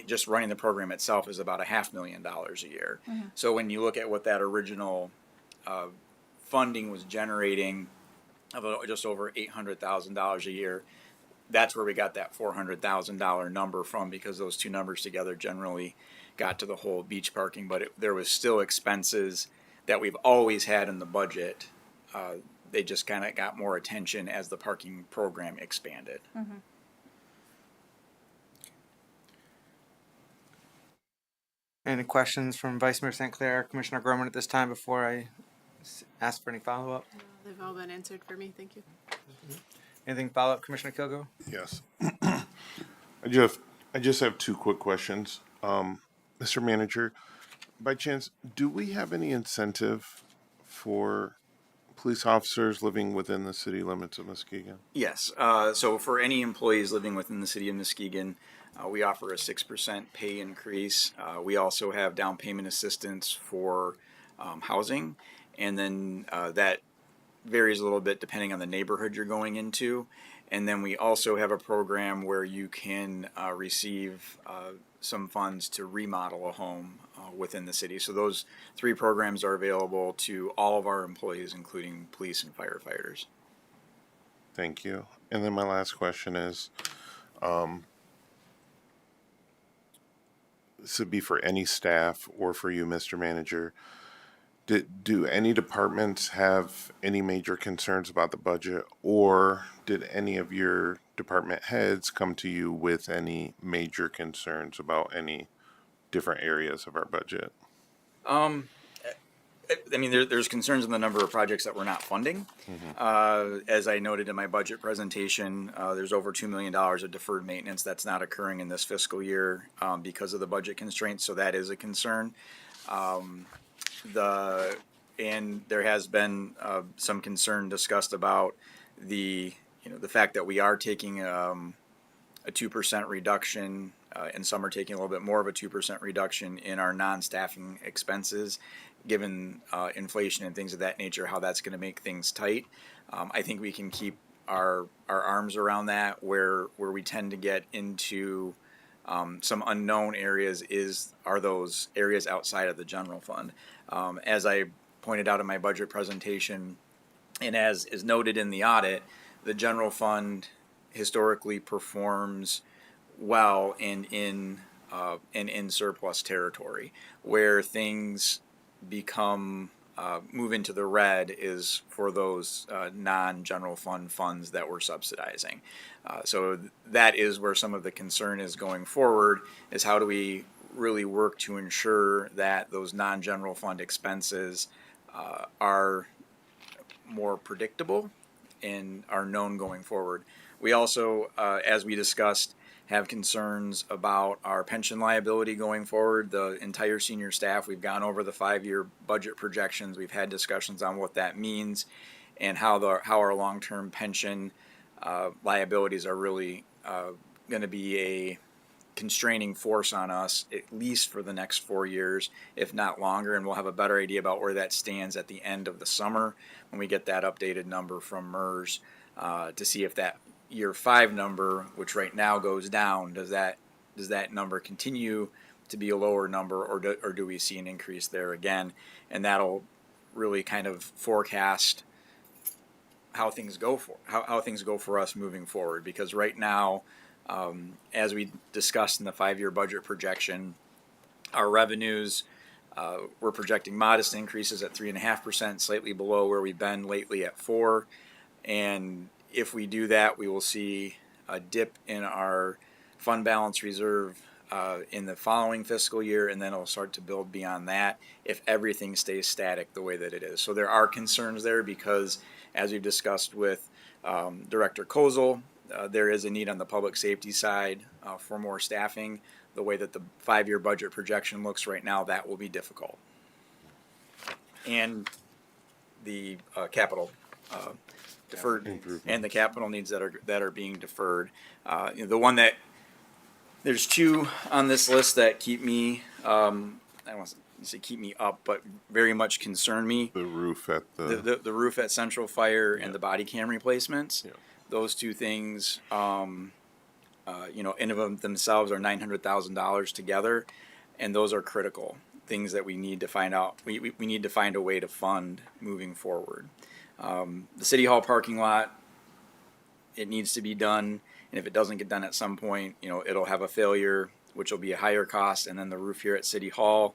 just running the program itself is about $500,000 a year. So when you look at what that original funding was generating of just over $800,000 a year, that's where we got that $400,000 number from, because those two numbers together generally got to the whole beach parking. But there was still expenses that we've always had in the budget. They just kind of got more attention as the parking program expanded. Any questions from Vice Mayor St. Clair, Commissioner Gorman at this time before I ask for any follow-up? They've all been answered for me, thank you. Anything follow-up, Commissioner Kilgo? Yes. I just have two quick questions. Mr. Manager, by chance, do we have any incentive for police officers living within the city limits of Muskegon? Yes. So for any employees living within the city of Muskegon, we offer a 6% pay increase. We also have down payment assistance for housing, and then that varies a little bit depending on the neighborhood you're going into. And then we also have a program where you can receive some funds to remodel a home within the city. So those three programs are available to all of our employees, including police and firefighters. Thank you. And then my last question is, this would be for any staff or for you, Mr. Manager. Do any departments have any major concerns about the budget, or did any of your department heads come to you with any major concerns about any different areas of our budget? I mean, there's concerns in the number of projects that we're not funding. As I noted in my budget presentation, there's over $2 million of deferred maintenance that's not occurring in this fiscal year because of the budget constraints. So that is a concern. And there has been some concern discussed about the fact that we are taking a 2% reduction, and some are taking a little bit more of a 2% reduction in our non-staffing expenses, given inflation and things of that nature, how that's going to make things tight. I think we can keep our arms around that. Where we tend to get into some unknown areas are those areas outside of the general fund. As I pointed out in my budget presentation, and as is noted in the audit, the general fund historically performs well in surplus territory. Where things become move into the red is for those non-general fund funds that we're subsidizing. So that is where some of the concern is going forward, is how do we really work to ensure that those non-general fund expenses are more predictable and are known going forward. We also, as we discussed, have concerns about our pension liability going forward. The entire senior staff, we've gone over the 5-year budget projections. We've had discussions on what that means and how our long-term pension liabilities are really going to be a constraining force on us, at least for the next 4 years, if not longer. And we'll have a better idea about where that stands at the end of the summer when we get that updated number from MERS to see if that year 5 number, which right now goes down, does that number continue to be a lower number, or do we see an increase there again? And that'll really kind of forecast how things go for us moving forward. Because right now, as we discussed in the 5-year budget projection, our revenues, we're projecting modest increases at 3.5%, slightly below where we've been lately at 4%. And if we do that, we will see a dip in our fund balance reserve in the following fiscal year, and then it'll start to build beyond that if everything stays static the way that it is. So there are concerns there because, as we've discussed with Director Kozel, there is a need on the public safety side for more staffing. The way that the 5-year budget projection looks right now, that will be difficult. And the capital deferred, and the capital needs that are being deferred. The one that there's 2 on this list that keep me I don't want to say keep me up, but very much concern me. The roof at The roof at Central Fire Yeah. and the body cam replacements. Yeah. Those two things, in of themselves are $900,000 together, and those are critical things that we need to find out. We need to find a way to fund moving forward. The City Hall parking lot, it needs to be done, and if it doesn't get done at some point, it'll have a failure, which will be a higher cost, and then the roof here at City Hall.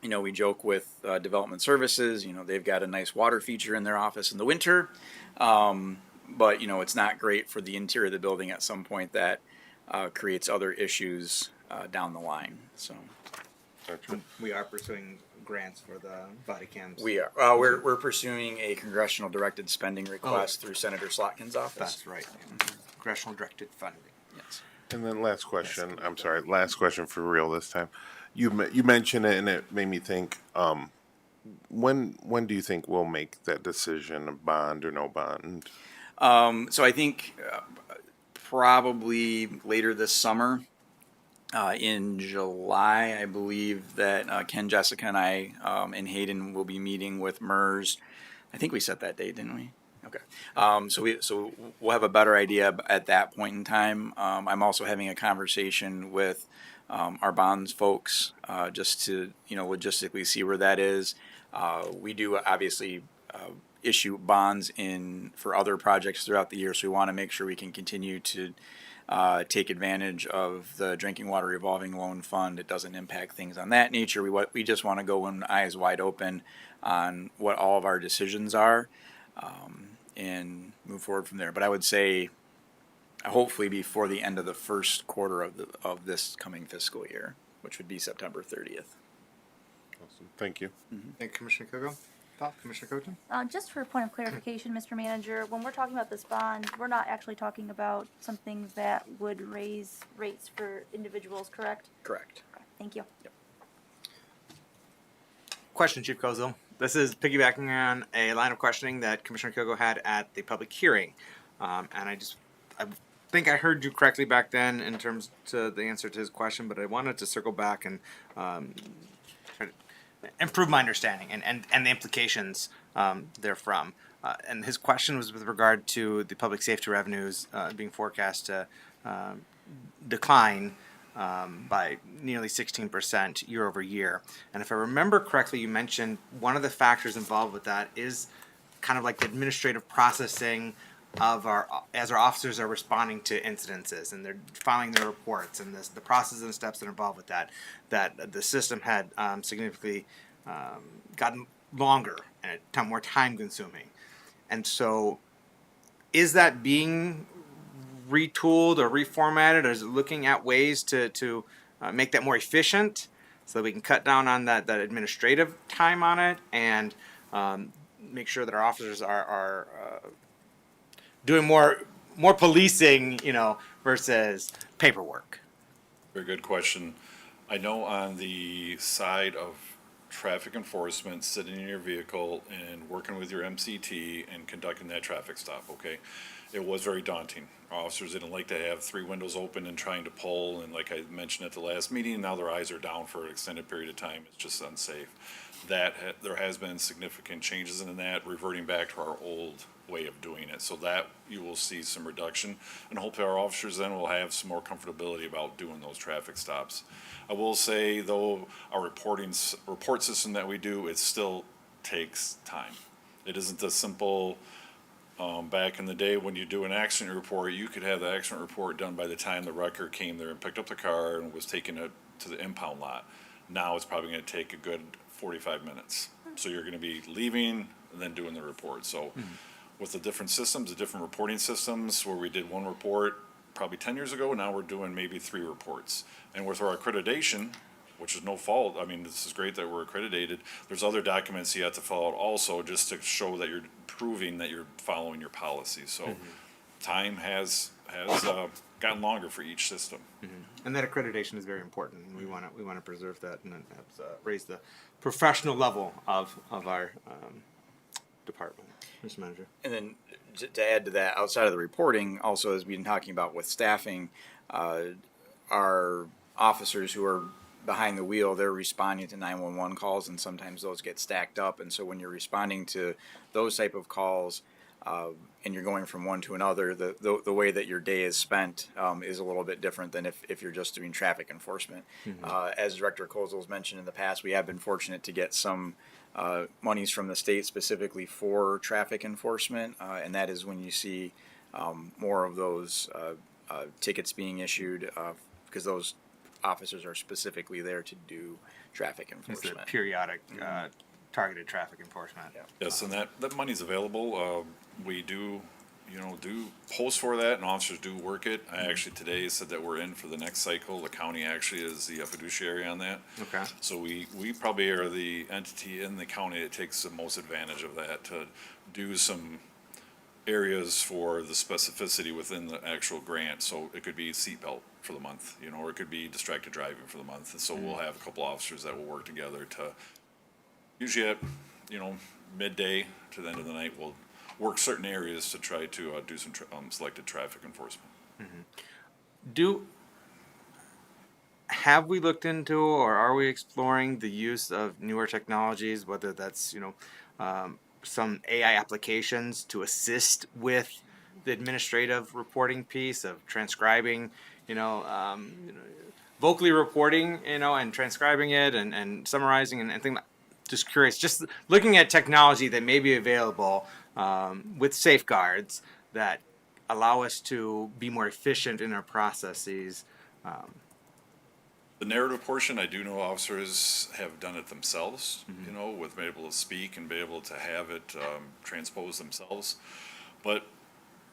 We joke with Development Services, they've got a nice water feature in their office in the winter. But it's not great for the interior of the building at some point. That creates other issues down the line. So Gotcha. We are pursuing grants for the body cams. we are we're pursuing a congressional directed spending request through Senator Slotkin's office. That's right. Congressional directed funding. Yes. And then last question. I'm sorry. Last question for real this time. You mentioned it, and it made me think. When do you think we'll make that decision, a bond or no bond? So I think probably later this summer, in July, I believe that Ken, Jessica, and I and Hayden will be meeting with MERS. I think we set that date, didn't we? Okay. So we'll have a better idea at that point in time. I'm also having a conversation with our bonds folks just to logistically see where that is. We do obviously issue bonds for other projects throughout the year, so we want to make sure we can continue to take advantage of the drinking water revolving loan fund. It doesn't impact things on that nature. We just want to go in eyes wide open on what all of our decisions are and move forward from there. But I would say hopefully before the end of the first quarter of this coming fiscal year, which would be September 30th. Awesome. Thank you. Thank you, Commissioner Kogo. Thought, Commissioner Coachman? Just for a point of clarification, Mr. Manager, when we're talking about this bond, we're not actually talking about some things that would raise rates for individuals, correct? Correct. Okay, thank you. Question, Chief Kozel. This is piggybacking on a line of questioning that Commissioner Kogo had at the public hearing. And I think I heard you correctly back then in terms to the answer to his question, but I wanted to circle back and try to improve my understanding and the implications therefrom. And his question was with regard to the public safety revenues being forecast to decline by nearly 16% year over year. And if I remember correctly, you mentioned one of the factors involved with that is kind of like the administrative processing of as our officers are responding to incidences and they're filing their reports and the process and steps that are involved with that the system had significantly gotten longer and more time consuming. And so is that being retooled or reformatted, or is it looking at ways to make that more efficient so that we can cut down on that administrative time on it and make sure that our officers are doing more policing, versus paperwork? Very good question. I know on the side of traffic enforcement, sitting in your vehicle and working with your MCT and conducting that traffic stop, okay, it was very daunting. Officers didn't like to have 3 windows open and trying to pull, and like I mentioned at the last meeting, now their eyes are down for an extended period of time. It's just unsafe. There has been significant changes in that, reverting back to our old way of doing it. So that you will see some reduction, and hopefully our officers then will have some more comfortability about doing those traffic stops. I will say though, our report system that we do, it still takes time. It isn't a simple. Back in the day when you do an accident report, you could have the accident report done by the time the wrecker came there and picked up the car and was taking it to the impound lot. Now it's probably going to take a good 45 minutes. So you're going to be leaving and then doing the report. So with the different systems, the different reporting systems, where we did 1 report probably 10 years ago, now we're doing maybe 3 reports. And with our accreditation, which is no fault, I mean, this is great that we're accredited, there's other documents you have to fill out also just to show that you're proving that you're following your policies. So time has gotten longer for each system. And that accreditation is very important, and we want to preserve that and raise the professional level of our department. Mr. Manager. And then to add to that, outside of the reporting, also as we've been talking about with staffing, our officers who are behind the wheel, they're responding to 911 calls, and sometimes those get stacked up. And so when you're responding to those type of calls, and you're going from one to another, the way that your day is spent is a little bit different than if you're just doing traffic enforcement. As Director Kozel's mentioned in the past, we have been fortunate to get some monies from the state specifically for traffic enforcement, and that is when you see more of those tickets being issued, because those officers are specifically there to do traffic It's the enforcement. periodic targeted traffic enforcement. Yeah. Yes, and that money's available. We do post for that, and officers do work it. I actually today said that we're in for the next cycle. The county actually is the fiduciary on that. Okay. So we probably are the entity in the county that takes the most advantage of that to do some areas for the specificity within the actual grant. So it could be seatbelt for the month, or it could be distracted driving for the month. And so we'll have a couple officers that will work together to, usually at, midday to the end of the night, we'll work certain areas to try to do some selected traffic enforcement. Have we looked into, or are we exploring the use of newer technologies, whether that's some AI applications to assist with the administrative reporting piece of transcribing, vocally reporting, and transcribing it and summarizing and things like. Just curious, just looking at technology that may be available with safeguards that allow us to be more efficient in our processes. The narrative portion, I do know officers have done it themselves, with being able to speak and be able to have it transposed themselves. But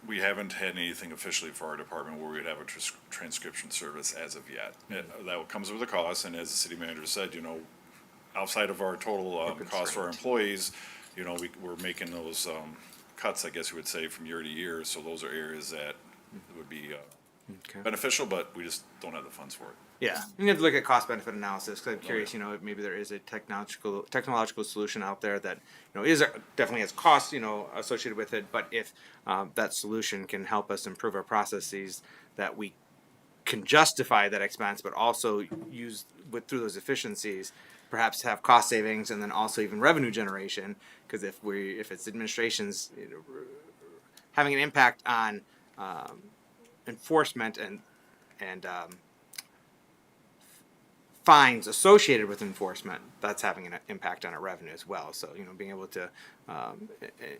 we haven't had anything officially for our department where we'd have a transcription service as of yet. That comes with a cost, and as the city manager said, outside of our total cost for our employees, we're making those cuts, I guess you would say, from year to year. So those are areas that would be beneficial, but we just don't have the funds for it. Yeah, you have to look at cost benefit analysis because I'm curious, maybe there is a technological solution out there that definitely has costs, associated with it. But if that solution can help us improve our processes, that we can justify that expense, but also use through those efficiencies, perhaps have cost savings and then also even revenue generation. Because if it's administration's having an impact on enforcement and fines associated with enforcement, that's having an impact on our revenue as well. So being able to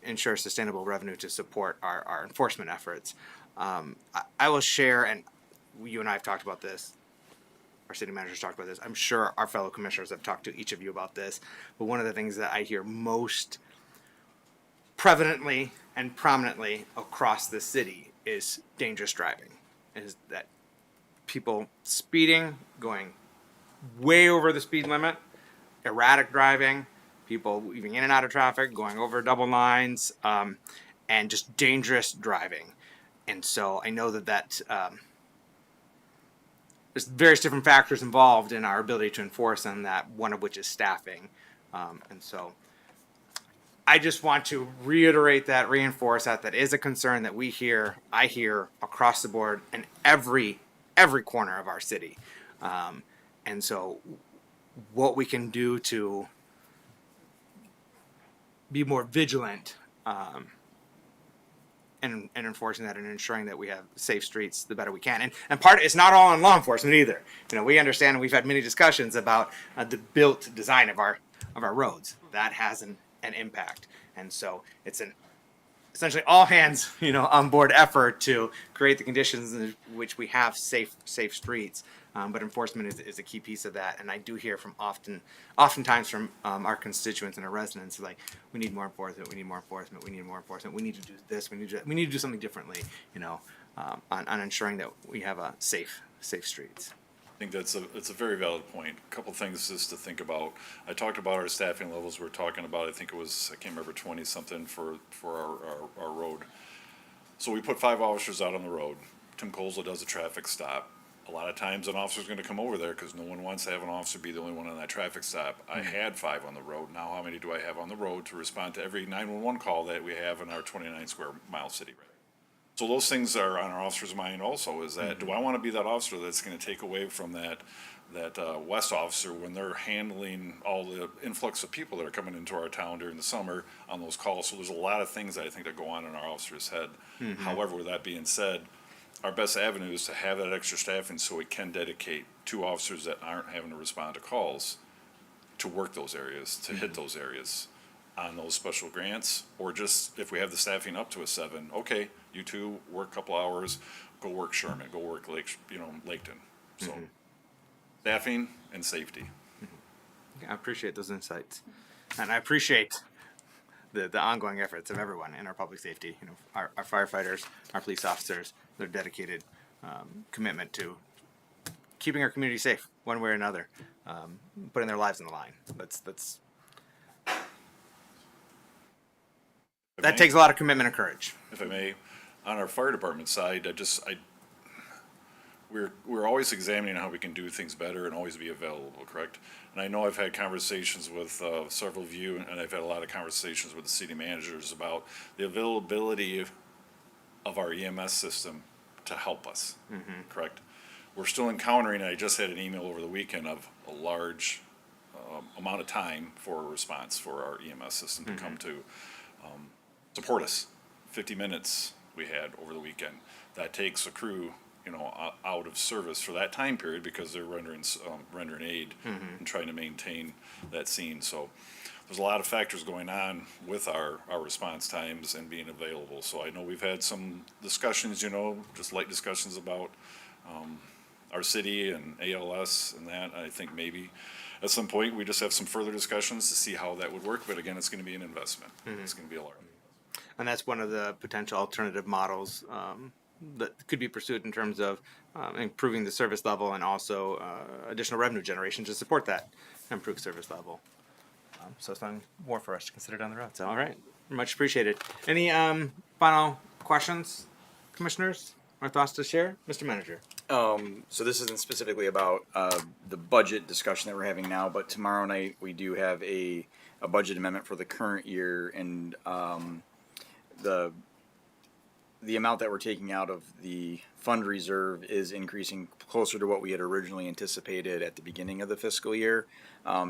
ensure sustainable revenue to support our enforcement efforts. I will share, and you and I have talked about this. Our city managers talked about this. I'm sure our fellow commissioners have talked to each of you about this. But one of the things that I hear most prevalently and prominently across the city is dangerous driving. Is that people speeding, going way over the speed limit, erratic driving, people weaving in and out of traffic, going over double lines, and just dangerous driving. And so I know that there's various different factors involved in our ability to enforce on that, one of which is staffing. And so I just want to reiterate that, reinforce that is a concern that I hear across the board in every corner of our city. And so what we can do to be more vigilant and enforcing that and ensuring that we have safe streets, the better we can. And it's not all on law enforcement either. We understand, and we've had many discussions about the built design of our roads. That has an impact. And so it's essentially all hands, on board effort to create the conditions in which we have safe streets. But enforcement is a key piece of that. And I do hear from oftentimes from our constituents and our residents, like, we need more enforcement, we need more enforcement, we need more enforcement, we need to do this, we need to do something differently, on ensuring that we have safe streets. I think it's a very valid point. A couple things just to think about. I talked about our staffing levels. We're talking about, I think it was, I can't remember, 20 something for our road. So we put 5 officers out on the road. Tim Kozel does a traffic stop. A lot of times an officer's going to come over there because no one wants to have an officer be the only one on that traffic stop. I had 5 on the road. Now how many do I have on the road to respond to every 911 call that we have in our 29 square mile city? So those things are on our officer's mind also, is that, do I want to be that officer that's going to take away from that that West officer, when they're handling all the influx of people that are coming into our town during the summer on those calls. So there's a lot of things that I think that go on in our officer's head. However, with that being said, our best avenue is to have that extra staffing so we can dedicate 2 officers that aren't having to respond to calls to work those areas, to hit those areas on those special grants, or just if we have the staffing up to a 7, okay, you 2 work a couple hours, go work Sherman, go work Laketon. So staffing and safety. I appreciate those insights, and I appreciate the ongoing efforts of everyone in our public safety. You know, our firefighters, our police officers, their dedicated commitment to keeping our community safe, one way or another, putting their lives on the line. That takes a lot of commitment and courage. If I may, on our fire department side, we're always examining how we can do things better and always be available, correct? And I know I've had conversations with several of you, and I've had a lot of conversations with the city managers about the availability of our EMS system to help us, correct? We're still encountering, I just had an email over the weekend of a large amount of time for a response for our EMS system to come to support us. 50 minutes we had over the weekend. That takes a crew, out of service for that time period because they're rendering aid and trying to maintain that scene. So there's a lot of factors going on with our response times and being available. So I know we've had some discussions, just light discussions about our city and ALS and that. I think maybe at some point we just have some further discussions to see how that would work. But again, it's going to be an investment. It's going to be a large investment. And that's one of the potential alternative models that could be pursued in terms of improving the service level and also additional revenue generation to support that improved service level. So something more for us to consider down the road. So, all right, much appreciated. Any final questions, commissioners, or thoughts to share? Mr. Manager. So this isn't specifically about the budget discussion that we're having now, but tomorrow night we do have a budget amendment for the current year, and the amount that we're taking out of the fund reserve is increasing closer to what we had originally anticipated at the beginning of the fiscal year,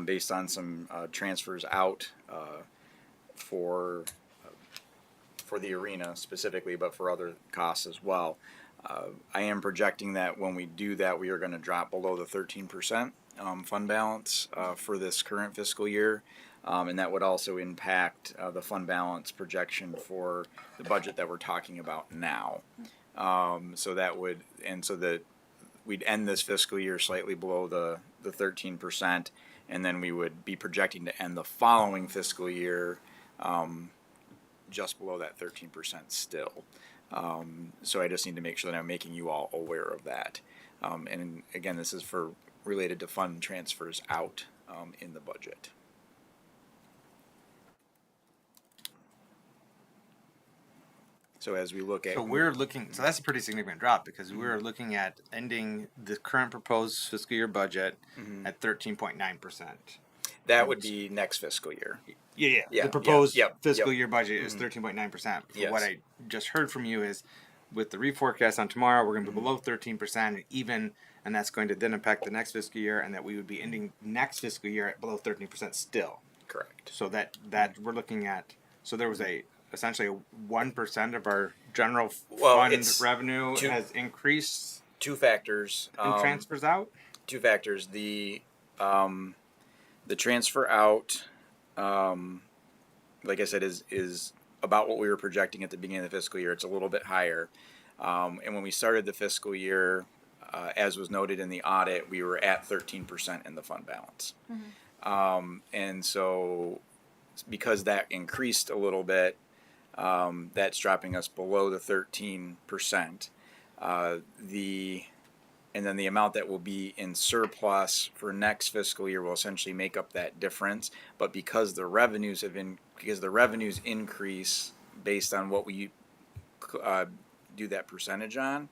based on some transfers out for the arena specifically, but for other costs as well. I am projecting that when we do that, we are going to drop below the 13% fund balance for this current fiscal year. And that would also impact the fund balance projection for the budget that we're talking about now. So that we'd end this fiscal year slightly below the 13%, and then we would be projecting to end the following fiscal year just below that 13% still. So I just need to make sure that I'm making you all aware of that. And again, this is related to fund transfers out in the budget. So as we look at, So that's a pretty significant drop because we're looking at ending the current proposed fiscal year budget at 13.9%. that would be next fiscal year. The proposed fiscal yep. year budget is 13.9%. Yes. What I just heard from you is, with the reforecast on tomorrow, we're going to be below 13%, and that's going to then impact the next fiscal year, and that we would be ending next fiscal year at below 13% still. Correct. So that we're looking at. So there was essentially 1% of our general fund revenue has increased. Two factors. And transfers out. Two factors. The transfer out, like I said, is about what we were projecting at the beginning of the fiscal year. It's a little bit higher. And when we started the fiscal year, as was noted in the audit, we were at 13% in the fund balance. And so because that increased a little bit, that's dropping us below the 13%. And then the amount that will be in surplus for next fiscal year will essentially make up that difference. But because the revenues increase based on what we do that percentage on,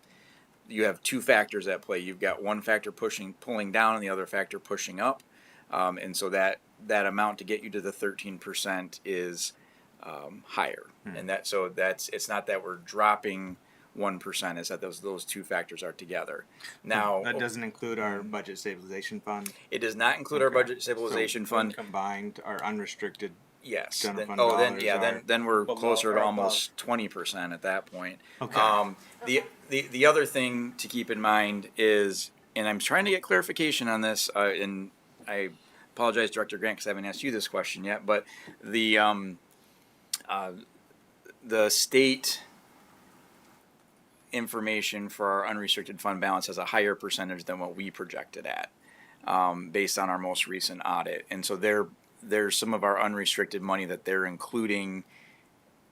you have two factors at play. You've got one factor pulling down, and the other factor pushing up. And so that amount to get you to the 13% is higher. And it's not that we're dropping 1%, is that those two factors are together. Now, That doesn't include our budget stabilization fund. it does not include our Okay. budget stabilization So when fund. combined, our unrestricted. Yes. General fund Then dollars yeah, are then we're below closer or to above. almost 20% at that point. Okay. The other thing to keep in mind is, and I'm trying to get clarification on this, and I apologize, Director Grant, because I haven't asked you this question yet, but the state information for our unrestricted fund balance has a higher percentage than what we projected at, based on our most recent audit. And so there's some of our unrestricted money that they're including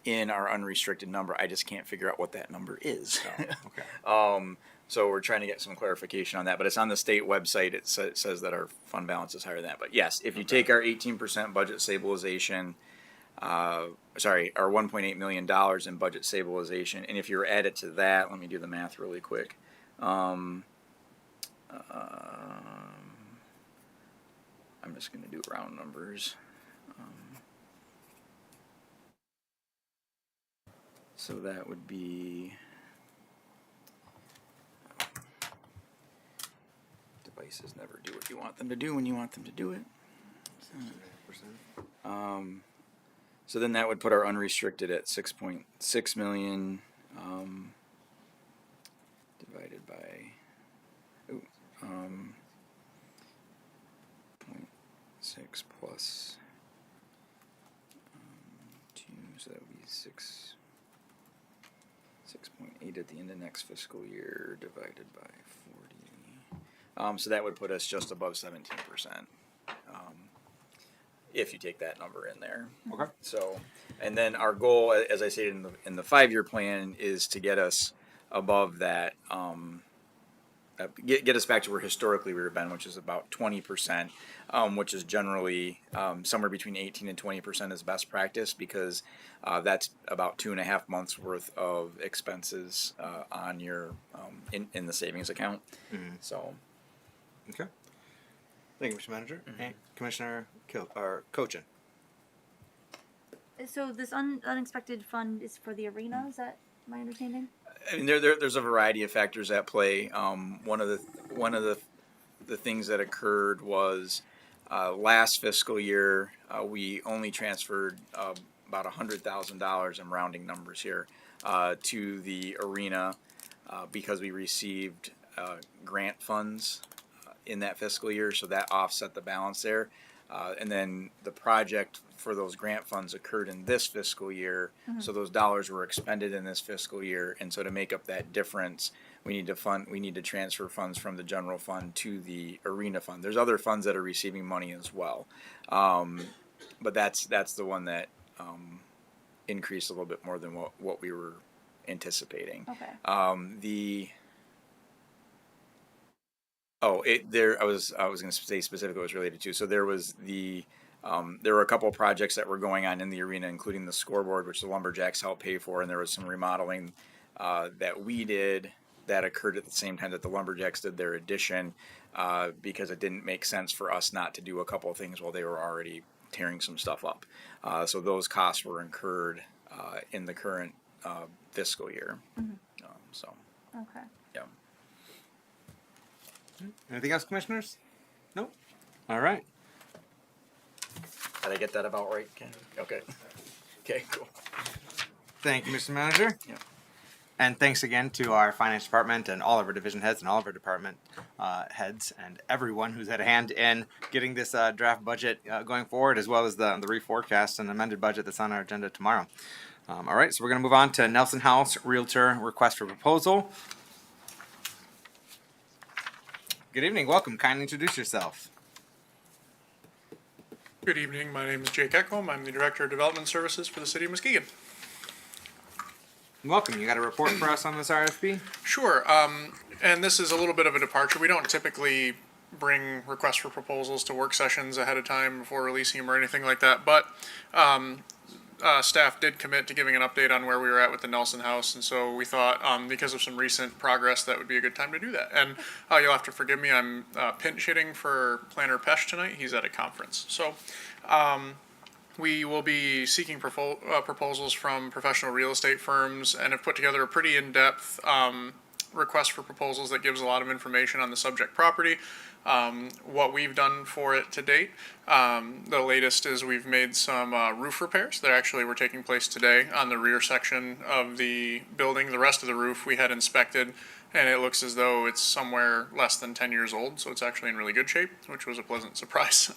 in our unrestricted number. I just can't figure out what that number is. Okay. So we're trying to get some clarification on that, but it's on the state website. It says that our fund balance is higher than that. But yes, if you take our 18% budget stabilization, our $1.8 million in budget stabilization, and if you add it to that, let me do the math really quick. I'm just going to do round numbers. So that would be, devices never do what you want them to do when you want them to do it. So then that would put our unrestricted at 6.6 million, divided by 0.6 plus 2, so that would be 6.8 at the end of next fiscal year divided by 40. So that would put us just above 17%. If you take that number in there. Okay. So, and then our goal, as I stated in the 5-year plan, is to get us above that, get us back to where historically we were been, which is about 20%, which is generally somewhere between 18 and 20% is best practice, because that's about 2.5 months worth of expenses on your in the savings account. Mm-hmm. So. Okay. Thank you, Mr. Manager. And Commissioner Cochin. So this unexpected fund is for the arena. Is that my understanding? I mean, there's a variety of factors at play. One of the things that occurred was last fiscal year we only transferred about $100,000, I'm rounding numbers here, to the arena because we received grant funds in that fiscal year, so that offset the balance there. And then the project for those grant funds occurred in this fiscal year, so those dollars were expended in this fiscal year. And so to make up that difference, we need to transfer funds from the general fund to the arena fund. There's other funds that are receiving money as well, but that's the one that increased a little bit more than what we were anticipating. Okay. I was going to say specifically what it was related to. So there was there were a couple of projects that were going on in the arena, including the scoreboard, which the Lumberjacks helped pay for, and there was some remodeling that we did that occurred at the same time that the Lumberjacks did their addition, because it didn't make sense for us not to do a couple of things while they were already tearing some stuff up. So those costs were incurred in the current fiscal year. Okay. Yeah. Anything else, commissioners? Nope. All right. Did I get that about right, Ken? Okay. Okay, cool. Thank you, Mr. Manager. Yeah. And thanks again to our finance department and all of our division heads and all of our department heads and everyone who's had a hand in getting this draft budget going forward, as well as the reforecast and amended budget that's on our agenda tomorrow. All right, so we're going to move on to Nelson House Realtor request for proposal. Good evening. Welcome. Kindly introduce yourself. Good evening. My name is Jake Ekholm. I'm the Director of Development Services for the City of Muskegon. Welcome. You got a report for us on this RFP? Sure. And this is a little bit of a departure. We don't typically bring requests for proposals to work sessions ahead of time before releasing them or anything like that. But staff did commit to giving an update on where we were at with the Nelson House. And so we thought, because of some recent progress, that would be a good time to do that. And you'll have to forgive me. I'm pinch hitting for Planner Pesh tonight. He's at a conference. So we will be seeking proposals from professional real estate firms and have put together a pretty in-depth request for proposals that gives a lot of information on the subject property. What we've done for it to date, the latest is we've made some roof repairs that actually were taking place today on the rear section of the building. The rest of the roof we had inspected, and it looks as though it's somewhere less than 10 years old, so it's actually in really good shape, which was a pleasant surprise.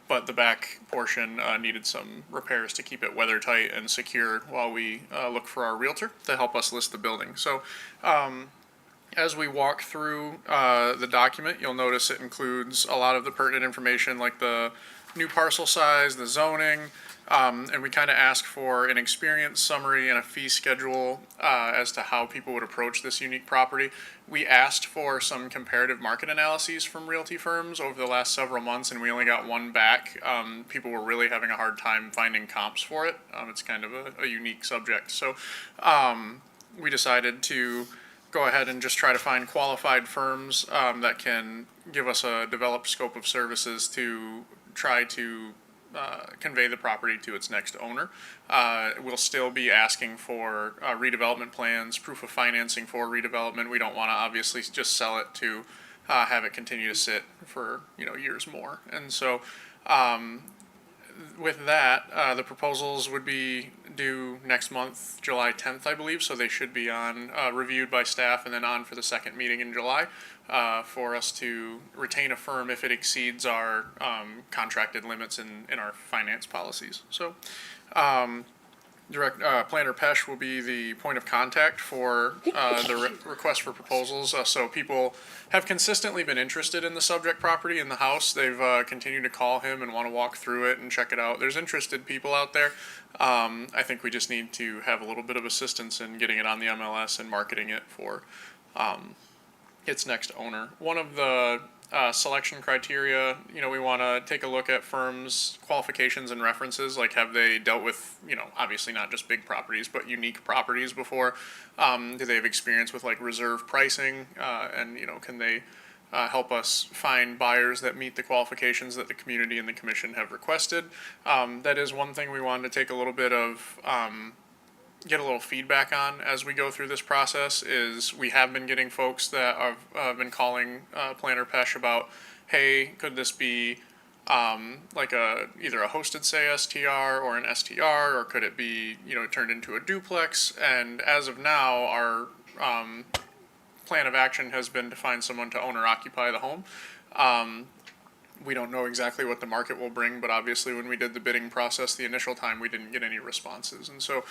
But the back portion needed some repairs to keep it weather tight and secure while we look for our realtor to help us list the building. So as we walk through the document, you'll notice it includes a lot of the pertinent information like the new parcel size, the zoning, and we kind of ask for an experience summary and a fee schedule as to how people would approach this unique property. We asked for some comparative market analyses from realty firms over the last several months, and we only got one back. People were really having a hard time finding comps for it. It's kind of a unique subject. So we decided to go ahead and just try to find qualified firms that can give us a developed scope of services to try to convey the property to its next owner. We'll still be asking for redevelopment plans, proof of financing for redevelopment. We don't want to obviously just sell it to have it continue to sit for years more. And so with that, the proposals would be due next month, July 10th, I believe, so they should be on, reviewed by staff and then on for the second meeting in July, for us to retain a firm if it exceeds our contracted limits in our finance policies. So Planner Pesh will be the point of contact for the request for proposals. So people have consistently been interested in the subject property in the house. They've continued to call him and want to walk through it and check it out. There's interested people out there. I think we just need to have a little bit of assistance in getting it on the MLS and marketing it for its next owner. One of the selection criteria, we want to take a look at firms' qualifications and references, like have they dealt with, obviously not just big properties, but unique properties before? Do they have experience with like reserve pricing? And, can they help us find buyers that meet the qualifications that the community and the commission have requested? That is one thing we wanted to take a little bit of get a little feedback on as we go through this process. Is we have been getting folks that have been calling Planner Pesh about, hey, could this be like either a hosted say STR or an STR, or could it be turned into a duplex? And as of now, our plan of action has been to find someone to own or occupy the home. We don't know exactly what the market will bring, but obviously when we did the bidding process the initial time, we didn't get any responses. And so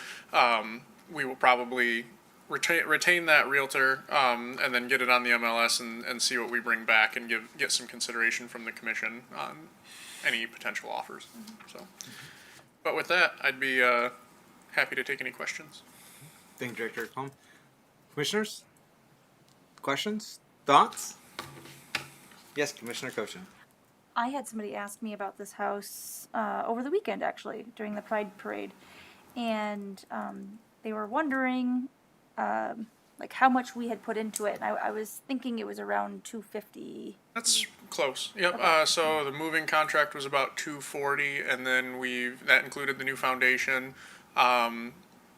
we will probably retain that realtor and then get it on the MLS and see what we bring back and get some consideration from the commission on any potential offers. So, but with that, I'd be happy to take any questions. Thank you, Director Combs. Commissioners? Questions? Thoughts? Yes, Commissioner Koshin. I had somebody ask me about this house over the weekend, actually, during the Pride Parade, and they were wondering like how much we had put into it. And I was thinking it was around $250. That's close. Yep. So the moving contract was about $240, and then that included the new foundation.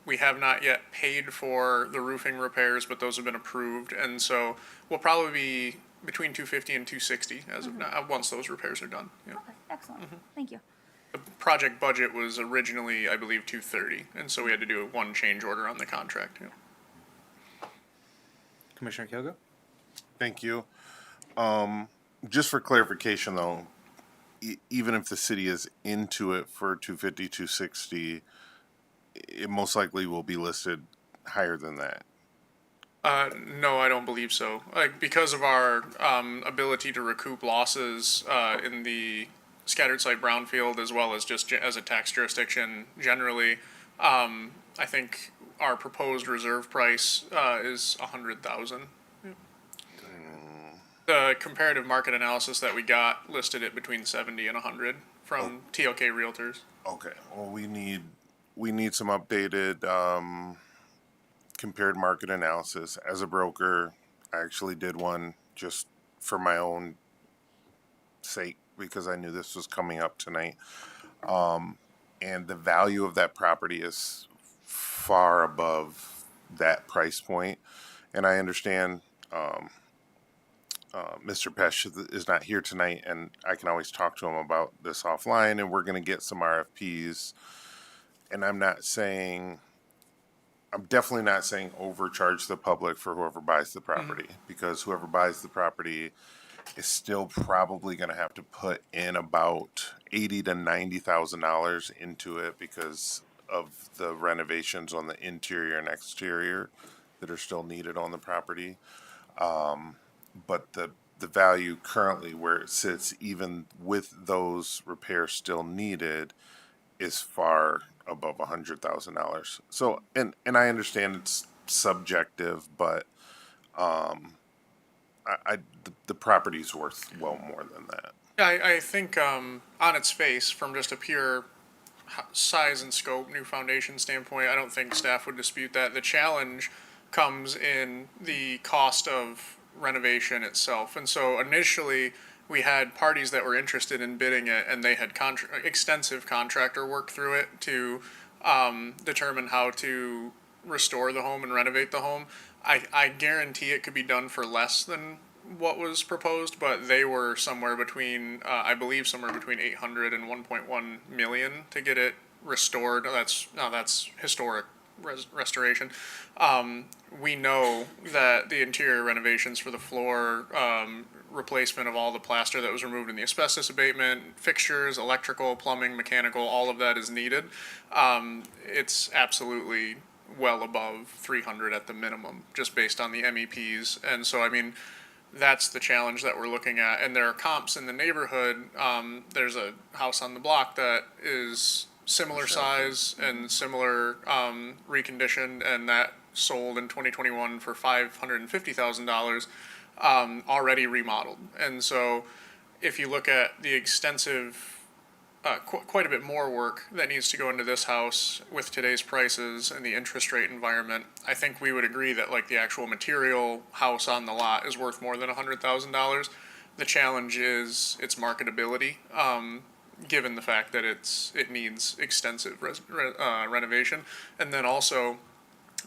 We have not yet paid for the roofing repairs, but those have been approved, and so we'll probably be between $250 and $260 as of now, once those repairs are done. Yeah. Okay, excellent. Thank you. The project budget was originally, I believe, $230, and so we had to do one change order on the contract. Yeah. Commissioner Kyogo? Thank you. Just for clarification though, even if the city is into it for 250, 260, it most likely will be listed higher than that. No, I don't believe so. Like, because of our ability to recoup losses in the scattered site brownfield, as well as just as a tax jurisdiction generally, I think our proposed reserve price is $100,000. The comparative market analysis that we got listed it between 70 and 100 from TLK Realtors. Okay. Well, we need some updated compared market analysis. As a broker, I actually did one just for my own sake because I knew this was coming up tonight. and the value of that property is far above that price point. And I understand Mr. Pesh is not here tonight, and I can always talk to him about this offline, and we're going to get some RFPs. And I'm definitely not saying overcharge the public for whoever buys the property, because whoever buys the property is still probably going to have to put in about $80,000 to $90,000 into it because of the renovations on the interior and exterior that are still needed on the property. But the value currently where it sits, even with those repairs still needed, is far above $100,000. So, and I understand it's subjective, but the property's worth well more than that. I think on its face, from just a pure size and scope, new foundation standpoint, I don't think staff would dispute that. The challenge comes in the cost of renovation itself. And so initially, we had parties that were interested in bidding it, and they had extensive contractor work through it to determine how to restore the home and renovate the home. I guarantee it could be done for less than what was proposed, but they were somewhere between, I believe, somewhere between 800 and 1.1 million to get it restored. That's historic restoration. We know that the interior renovations for the floor, replacement of all the plaster that was removed in the asbestos abatement, fixtures, electrical, plumbing, mechanical, all of that is needed. It's absolutely well above 300 at the minimum, just based on the MEPs. And so, I mean, that's the challenge that we're looking at. And there are comps in the neighborhood. There's a house on the block that is similar size and similar reconditioned, and that sold in 2021 for $550,000, already remodeled. And so if you look at the extensive, quite a bit more work that needs to go into this house with today's prices and the interest rate environment, I think we would agree that like the actual material house on the lot is worth more than $100,000. The challenge is its marketability, given the fact that it needs extensive renovation. And then also,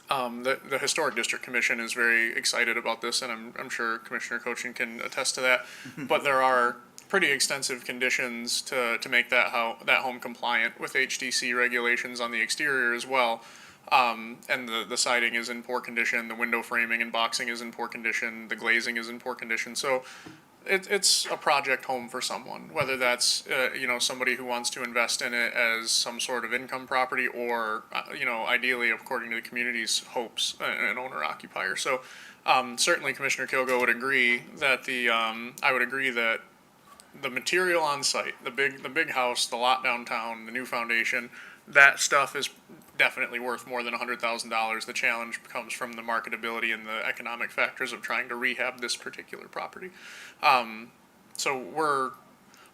the Historic District Commission is very excited about this, and I'm sure Commissioner Cochin can attest to that. But there are pretty extensive conditions to make that home compliant with HDC regulations on the exterior as well. And the siding is in poor condition, the window framing and boxing is in poor condition, the glazing is in poor condition. So it's a project home for someone, whether that's somebody who wants to invest in it as some sort of income property, or ideally, according to the community's hopes, an owner occupier. So certainly, Commissioner Kilgo would agree that I would agree that the material on site, the big house, the lot downtown, the new foundation, that stuff is definitely worth more than $100,000. The challenge comes from the marketability and the economic factors of trying to rehab this particular property. So we're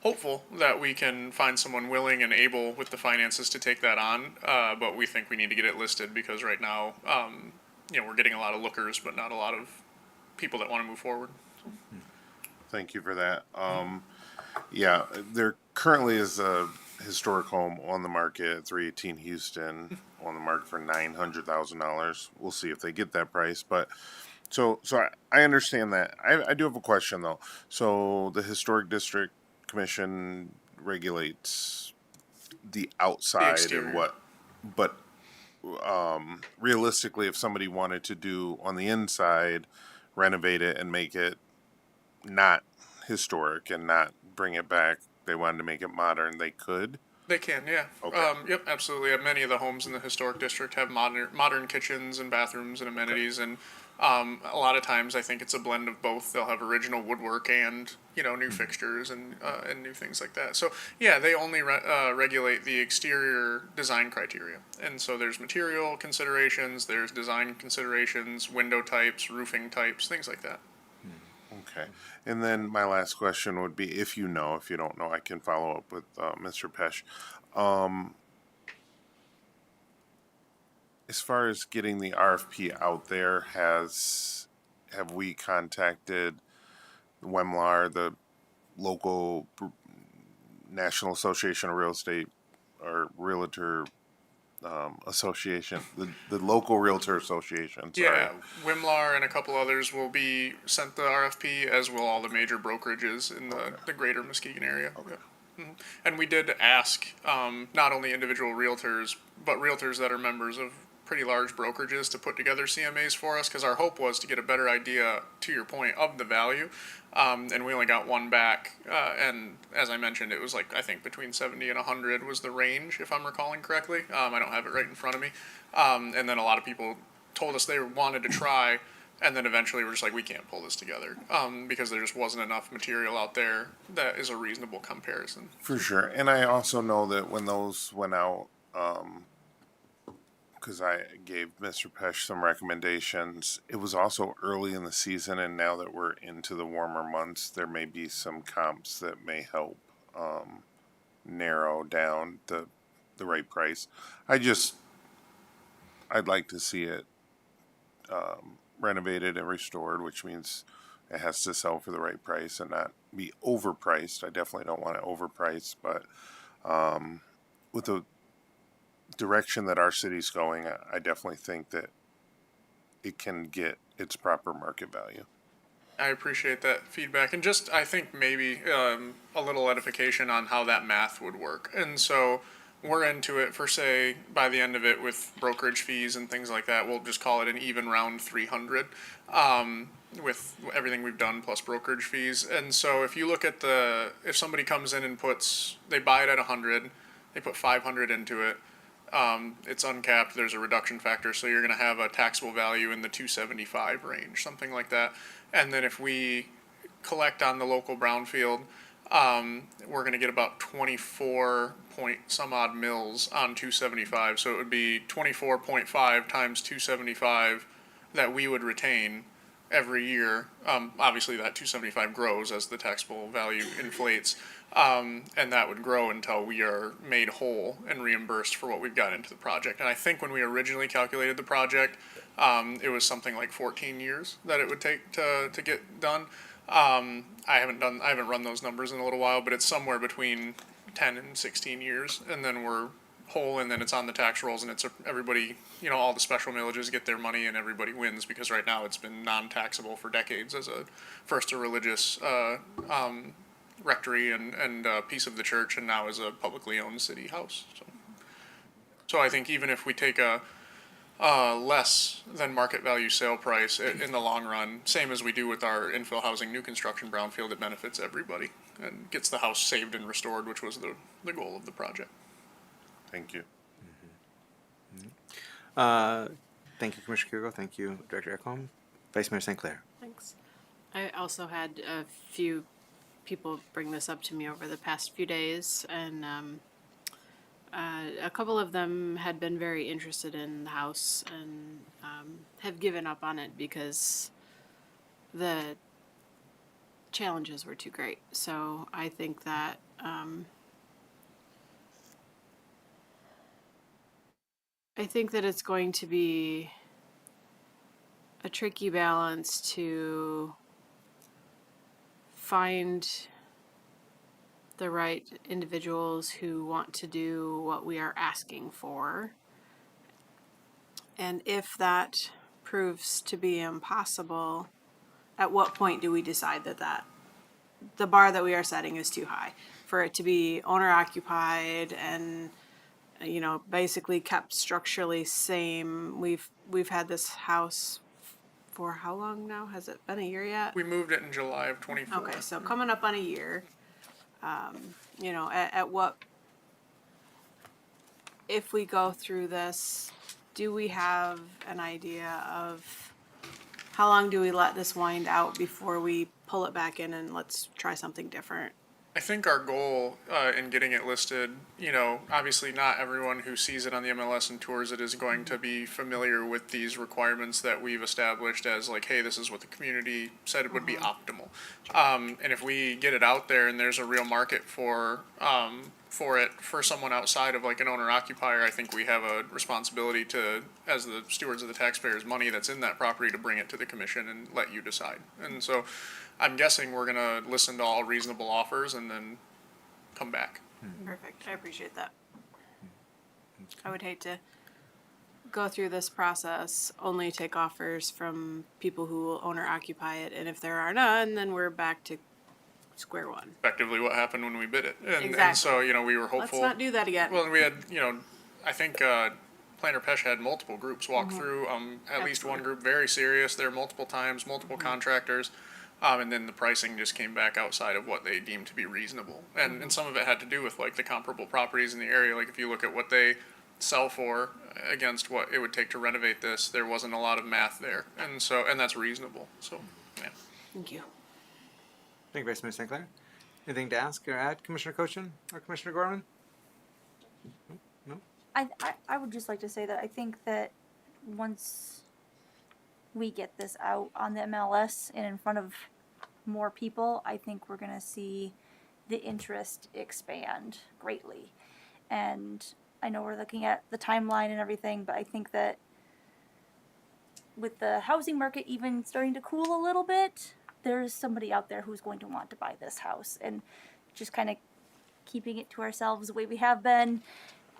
hopeful that we can find someone willing and able with the finances to take that on, but we think we need to get it listed, because right now, we're getting a lot of lookers, but not a lot of people that want to move forward. Thank you for that. Yeah, there currently is a historic home on the market at 318 Houston, on the market for $900,000. We'll see if they get that price. But so I understand that. I do have a question though. So the Historic District Commission regulates the outside and what, but realistically, if somebody wanted to do on the inside, renovate it and make it not historic and not bring it back, they wanted to make it modern, they could? They can, yeah. Okay. Yep, absolutely. Many of the homes in the historic district have modern kitchens and bathrooms and amenities, and a lot of times I think it's a blend of both. They'll have original woodwork and new fixtures and new things like that. So yeah, they only regulate the exterior design criteria, and so there's material considerations, there's design considerations, window types, roofing types, things like that. Okay. And then my last question would be, if you don't know, I can follow up with Mr. Pesh. As far as getting the RFP out there, have we contacted WEMLAR, the local National Association of Real Estate or realtor association, the local realtor association. Sorry. Yeah, Wimlar and a couple others will be sent the RFP, as will all the major brokerages in the greater Muskegon area. Okay. Yeah. And we did ask not only individual realtors, but realtors that are members of pretty large brokerages to put together CMAs for us, because our hope was to get a better idea, to your point, of the value. And we only got one back, and as I mentioned, it was like, I think between 70 and 100 was the range, if I'm recalling correctly. I don't have it right in front of me. And then a lot of people told us they wanted to try, and then eventually we're just like, we can't pull this together, because there just wasn't enough material out there that is a reasonable comparison. For sure. And I also know that when those went out, because I gave Mr. Pesh some recommendations, it was also early in the season, and now that we're into the warmer months, there may be some comps that may help narrow down the right price. I'd like to see it renovated and restored, which means it has to sell for the right price and not be overpriced. I definitely don't want it overpriced, but with the direction that our city's going, I definitely think that it can get its proper market value. I appreciate that feedback, and just, I think maybe a little edification on how that math would work. And so we're into it for, say, by the end of it, with brokerage fees and things like that, we'll just call it an even round 300, with everything we've done plus brokerage fees. And so if you look at if somebody comes in and they buy it at 100, they put 500 into it, it's uncapped, there's a reduction factor, so you're gonna have a taxable value in the 275 range, something like that. And then if we collect on the local brownfield, we're gonna get about 24 point some odd mils on 275, so it would be 24.5 times 275 that we would retain every year. Obviously that 275 grows as the taxable value inflates. And that would grow until we are made whole and reimbursed for what we've got into the project. And I think when we originally calculated the project, it was something like 14 years that it would take to get done. I haven't run those numbers in a little while, but it's somewhere between 10 and 16 years, and then we're whole, and then it's on the tax rolls, and it's everybody, all the special millages get their money, and everybody wins, because right now it's been non-taxable for decades as first a religious rectory and piece of the church, and now as a publicly owned city house. So I think even if we take a less than market value sale price in the long run, same as we do with our infill housing new construction brownfield, it benefits everybody and gets the house saved and restored, which was the goal of the project. Thank you. Thank you, Commissioner Kirill. Thank you, Director Ekholm. Vice Mayor St. Clair. Thanks. I also had a few people bring this up to me over the past few days, and a couple of them had been very interested in the house and have given up on it because the challenges were too great. So I think that it's going to be a tricky balance to find the right individuals who want to do what we are asking for. And if that proves to be impossible, at what point do we decide that the bar that we are setting is too high for it to be owner occupied and basically kept structurally same? We've had this house for how long now? Has it been a year yet? We moved it in July of 24. Okay, so coming up on a year. At what, if we go through this, do we have an idea of how long do we let this wind out before we pull it back in and let's try something different? I think our goal in getting it listed, obviously not everyone who sees it on the MLS and tours it is going to be familiar with these requirements that we've established as like, hey, this is what the community said it would be optimal. And if we get it out there and there's a real market for someone outside of like an owner occupier, I think we have a responsibility to, as the stewards of the taxpayers' money that's in that property, to bring it to the commission and let you decide. And so I'm guessing we're gonna listen to all reasonable offers and then come back. Perfect. I appreciate that. I would hate to go through this process, only take offers from people who will own or occupy it, and if there are none, then we're back to square one. Effectively what happened when we bid it. And Exactly. so, we were Let's hopeful. not do that again. Well, we had, I think Planner Pesh had multiple groups walk through. At least one Absolutely. group very serious there multiple times, multiple contractors. And then the pricing just came back outside of what they deemed to be reasonable. And some of it had to do with like the comparable properties in the area. Like if you look at what they sell for against what it would take to renovate this, there wasn't a lot of math there. And that's reasonable. So, yeah. Thank you. Thank you, Vice Mayor St. Clair. Anything to ask or add, Commissioner Cochin or Commissioner Gorman? No? I would just like to say that I think that once we get this out on the MLS and in front of more people, I think we're going to see the interest expand greatly. And I know we're looking at the timeline and everything, but I think that with the housing market even starting to cool a little bit, there's somebody out there who's going to want to buy this house. And just kind of keeping it to ourselves the way we have been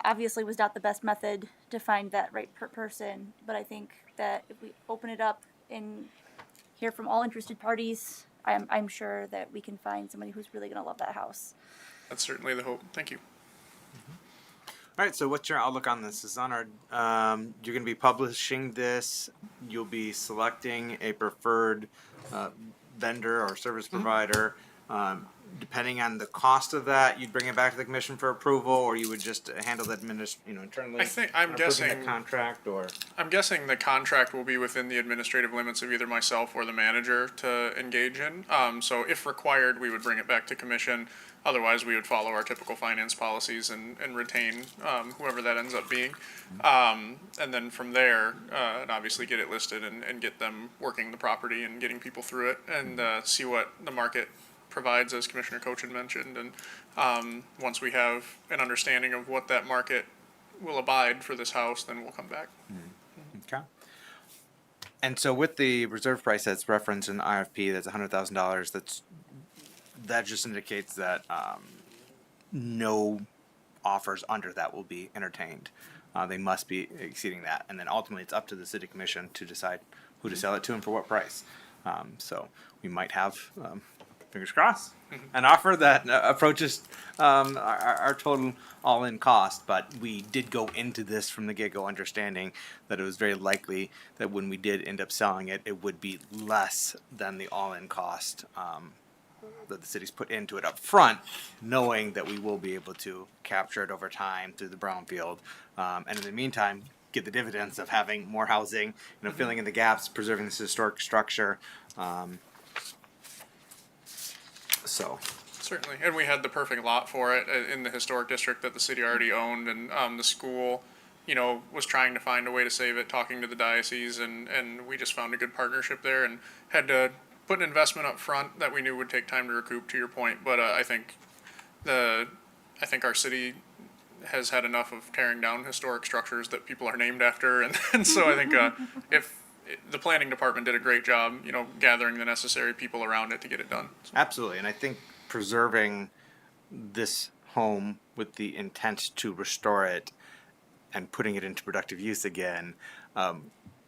obviously was not the best method to find that right person. But I think that if we open it up and hear from all interested parties, I'm sure that we can find somebody who's really going to love that house. That's certainly the hope. Thank you. All right, so what's your outlook on this? Is on our, you're going to be publishing this. You'll be selecting a preferred vendor or service provider. Depending on the cost of that, you'd bring it back to the commission for approval, or you would just handle that internally. I think- I'm approving guessing- the contract, or I'm guessing the contract will be within the administrative limits of either myself or the manager to engage in. So if required, we would bring it back to commission. Otherwise, we would follow our typical finance policies and retain whoever that ends up being. And then from there, and obviously get it listed and get them working the property and getting people through it and see what the market provides, as Commissioner Cochin mentioned. And once we have an understanding of what that market will abide for this house, then we'll come back. okay. And so with the reserve price that's referenced in the RFP, that's $100,000. That just indicates that no offers under that will be entertained. They must be exceeding that, and then ultimately it's up to the city commission to decide who to sell it to and for what price. So we might have, fingers crossed, an offer that approaches our total all-in cost. But we did go into this from the get-go understanding that it was very likely that when we did end up selling it, it would be less than the all-in cost that the city's put into it up front, knowing that we will be able to capture it over time through the brownfield. And in the meantime, get the dividends of having more housing, filling in the gaps, preserving this historic structure. So, Certainly, and we had the perfect lot for it in the historic district that the city already owned, and the school, was trying to find a way to save it, talking to the diocese, and we just found a good partnership there, and had to put an investment up front that we knew would take time to recoup. To your point, but I think our city has had enough of tearing down historic structures that people are named after, and so I think if the planning department did a great job, gathering the necessary people around it to get it done. absolutely. And I think preserving this home with the intent to restore it and putting it into productive use again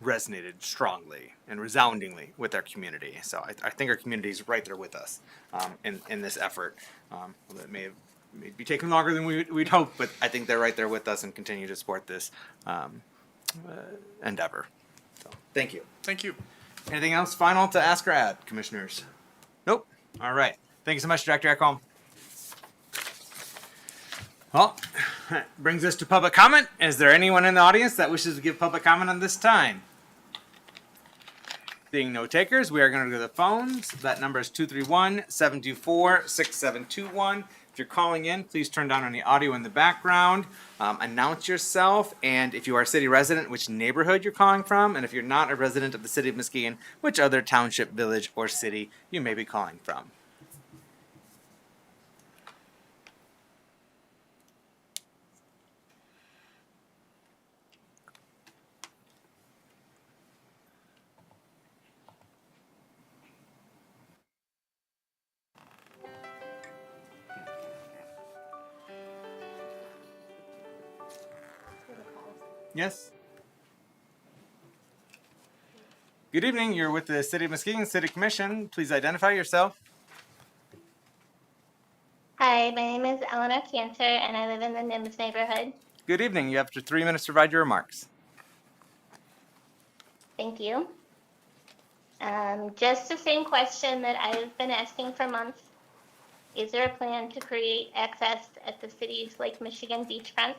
resonated strongly and resoundingly with our community. So I think our community is right there with us in this effort. That may be taking longer than we'd hoped, but I think they're right there with us and continue to support this endeavor. So thank you. Thank you. Anything else final to ask or add, commissioners? Nope. All right. Thank you so much, Director Ekholm. Well, that brings us to public comment. Is there anyone in the audience that wishes to give public comment on this time? Seeing no takers, we are going to go to the phones. That number is 231-724-6721. If you're calling in, please turn down any audio in the background. Announce yourself, and if you are a city resident, which neighborhood you're calling from, and if you're not a resident of the city of Muskegon, which other township, village, or city you may be calling from. Yes. Good evening. You're with the City of Muskegon City Commission. Please identify yourself. Hi, my name is Eleanor Cantor, and I live in the Nims neighborhood. Good evening. You have up to 3 minutes to provide your remarks. Thank you. Just the same question that I've been asking for months. Is there a plan to create access at the city's Lake Michigan beachfronts?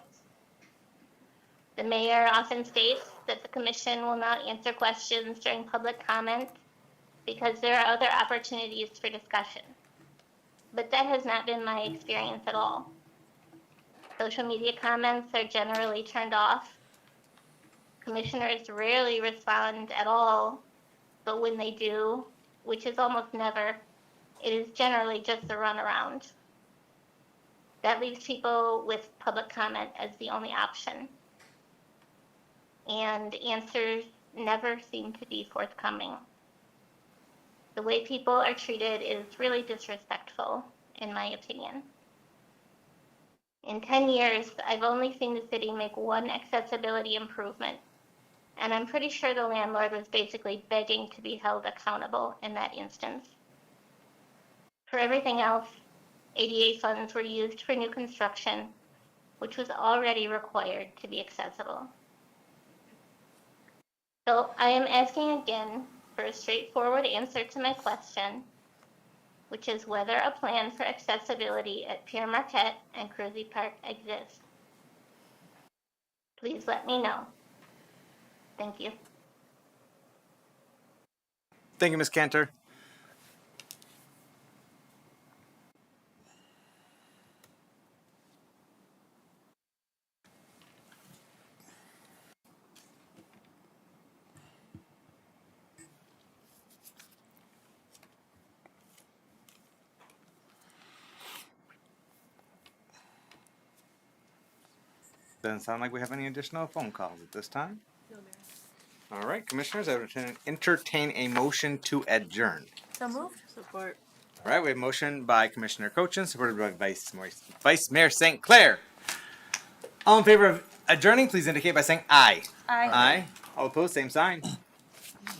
The mayor often states that the commission will not answer questions during public comment because there are other opportunities for discussion. But that has not been my experience at all. Social media comments are generally turned off. Commissioners rarely respond at all, but when they do, which is almost never, it is generally just a runaround. That leaves people with public comment as the only option. And answers never seem to be forthcoming. The way people are treated is really disrespectful, in my opinion. In 10 years, I've only seen the city make one accessibility improvement, and I'm pretty sure the landlord was basically begging to be held accountable in that instance. For everything else, ADA funds were used for new construction, which was already required to be accessible. So I am asking again for a straightforward answer to my question, which is whether a plan for accessibility at Pierre Marquette and Cruzy Park exists. Please let me know. Thank you. Thank you, Ms. Cantor. Doesn't sound like we have any additional phone calls at this time. No, Mayor. All right, commissioners, I would entertain a motion to adjourn. So moved. Support. All right, we have a motion by Commissioner Cochin, supported by Vice Mayor St. Clair. All in favor of adjourning, please indicate by saying aye. Aye. Aye. All opposed, same sign.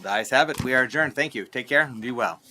The ayes have it. We are adjourned. Thank you. Take care and be well.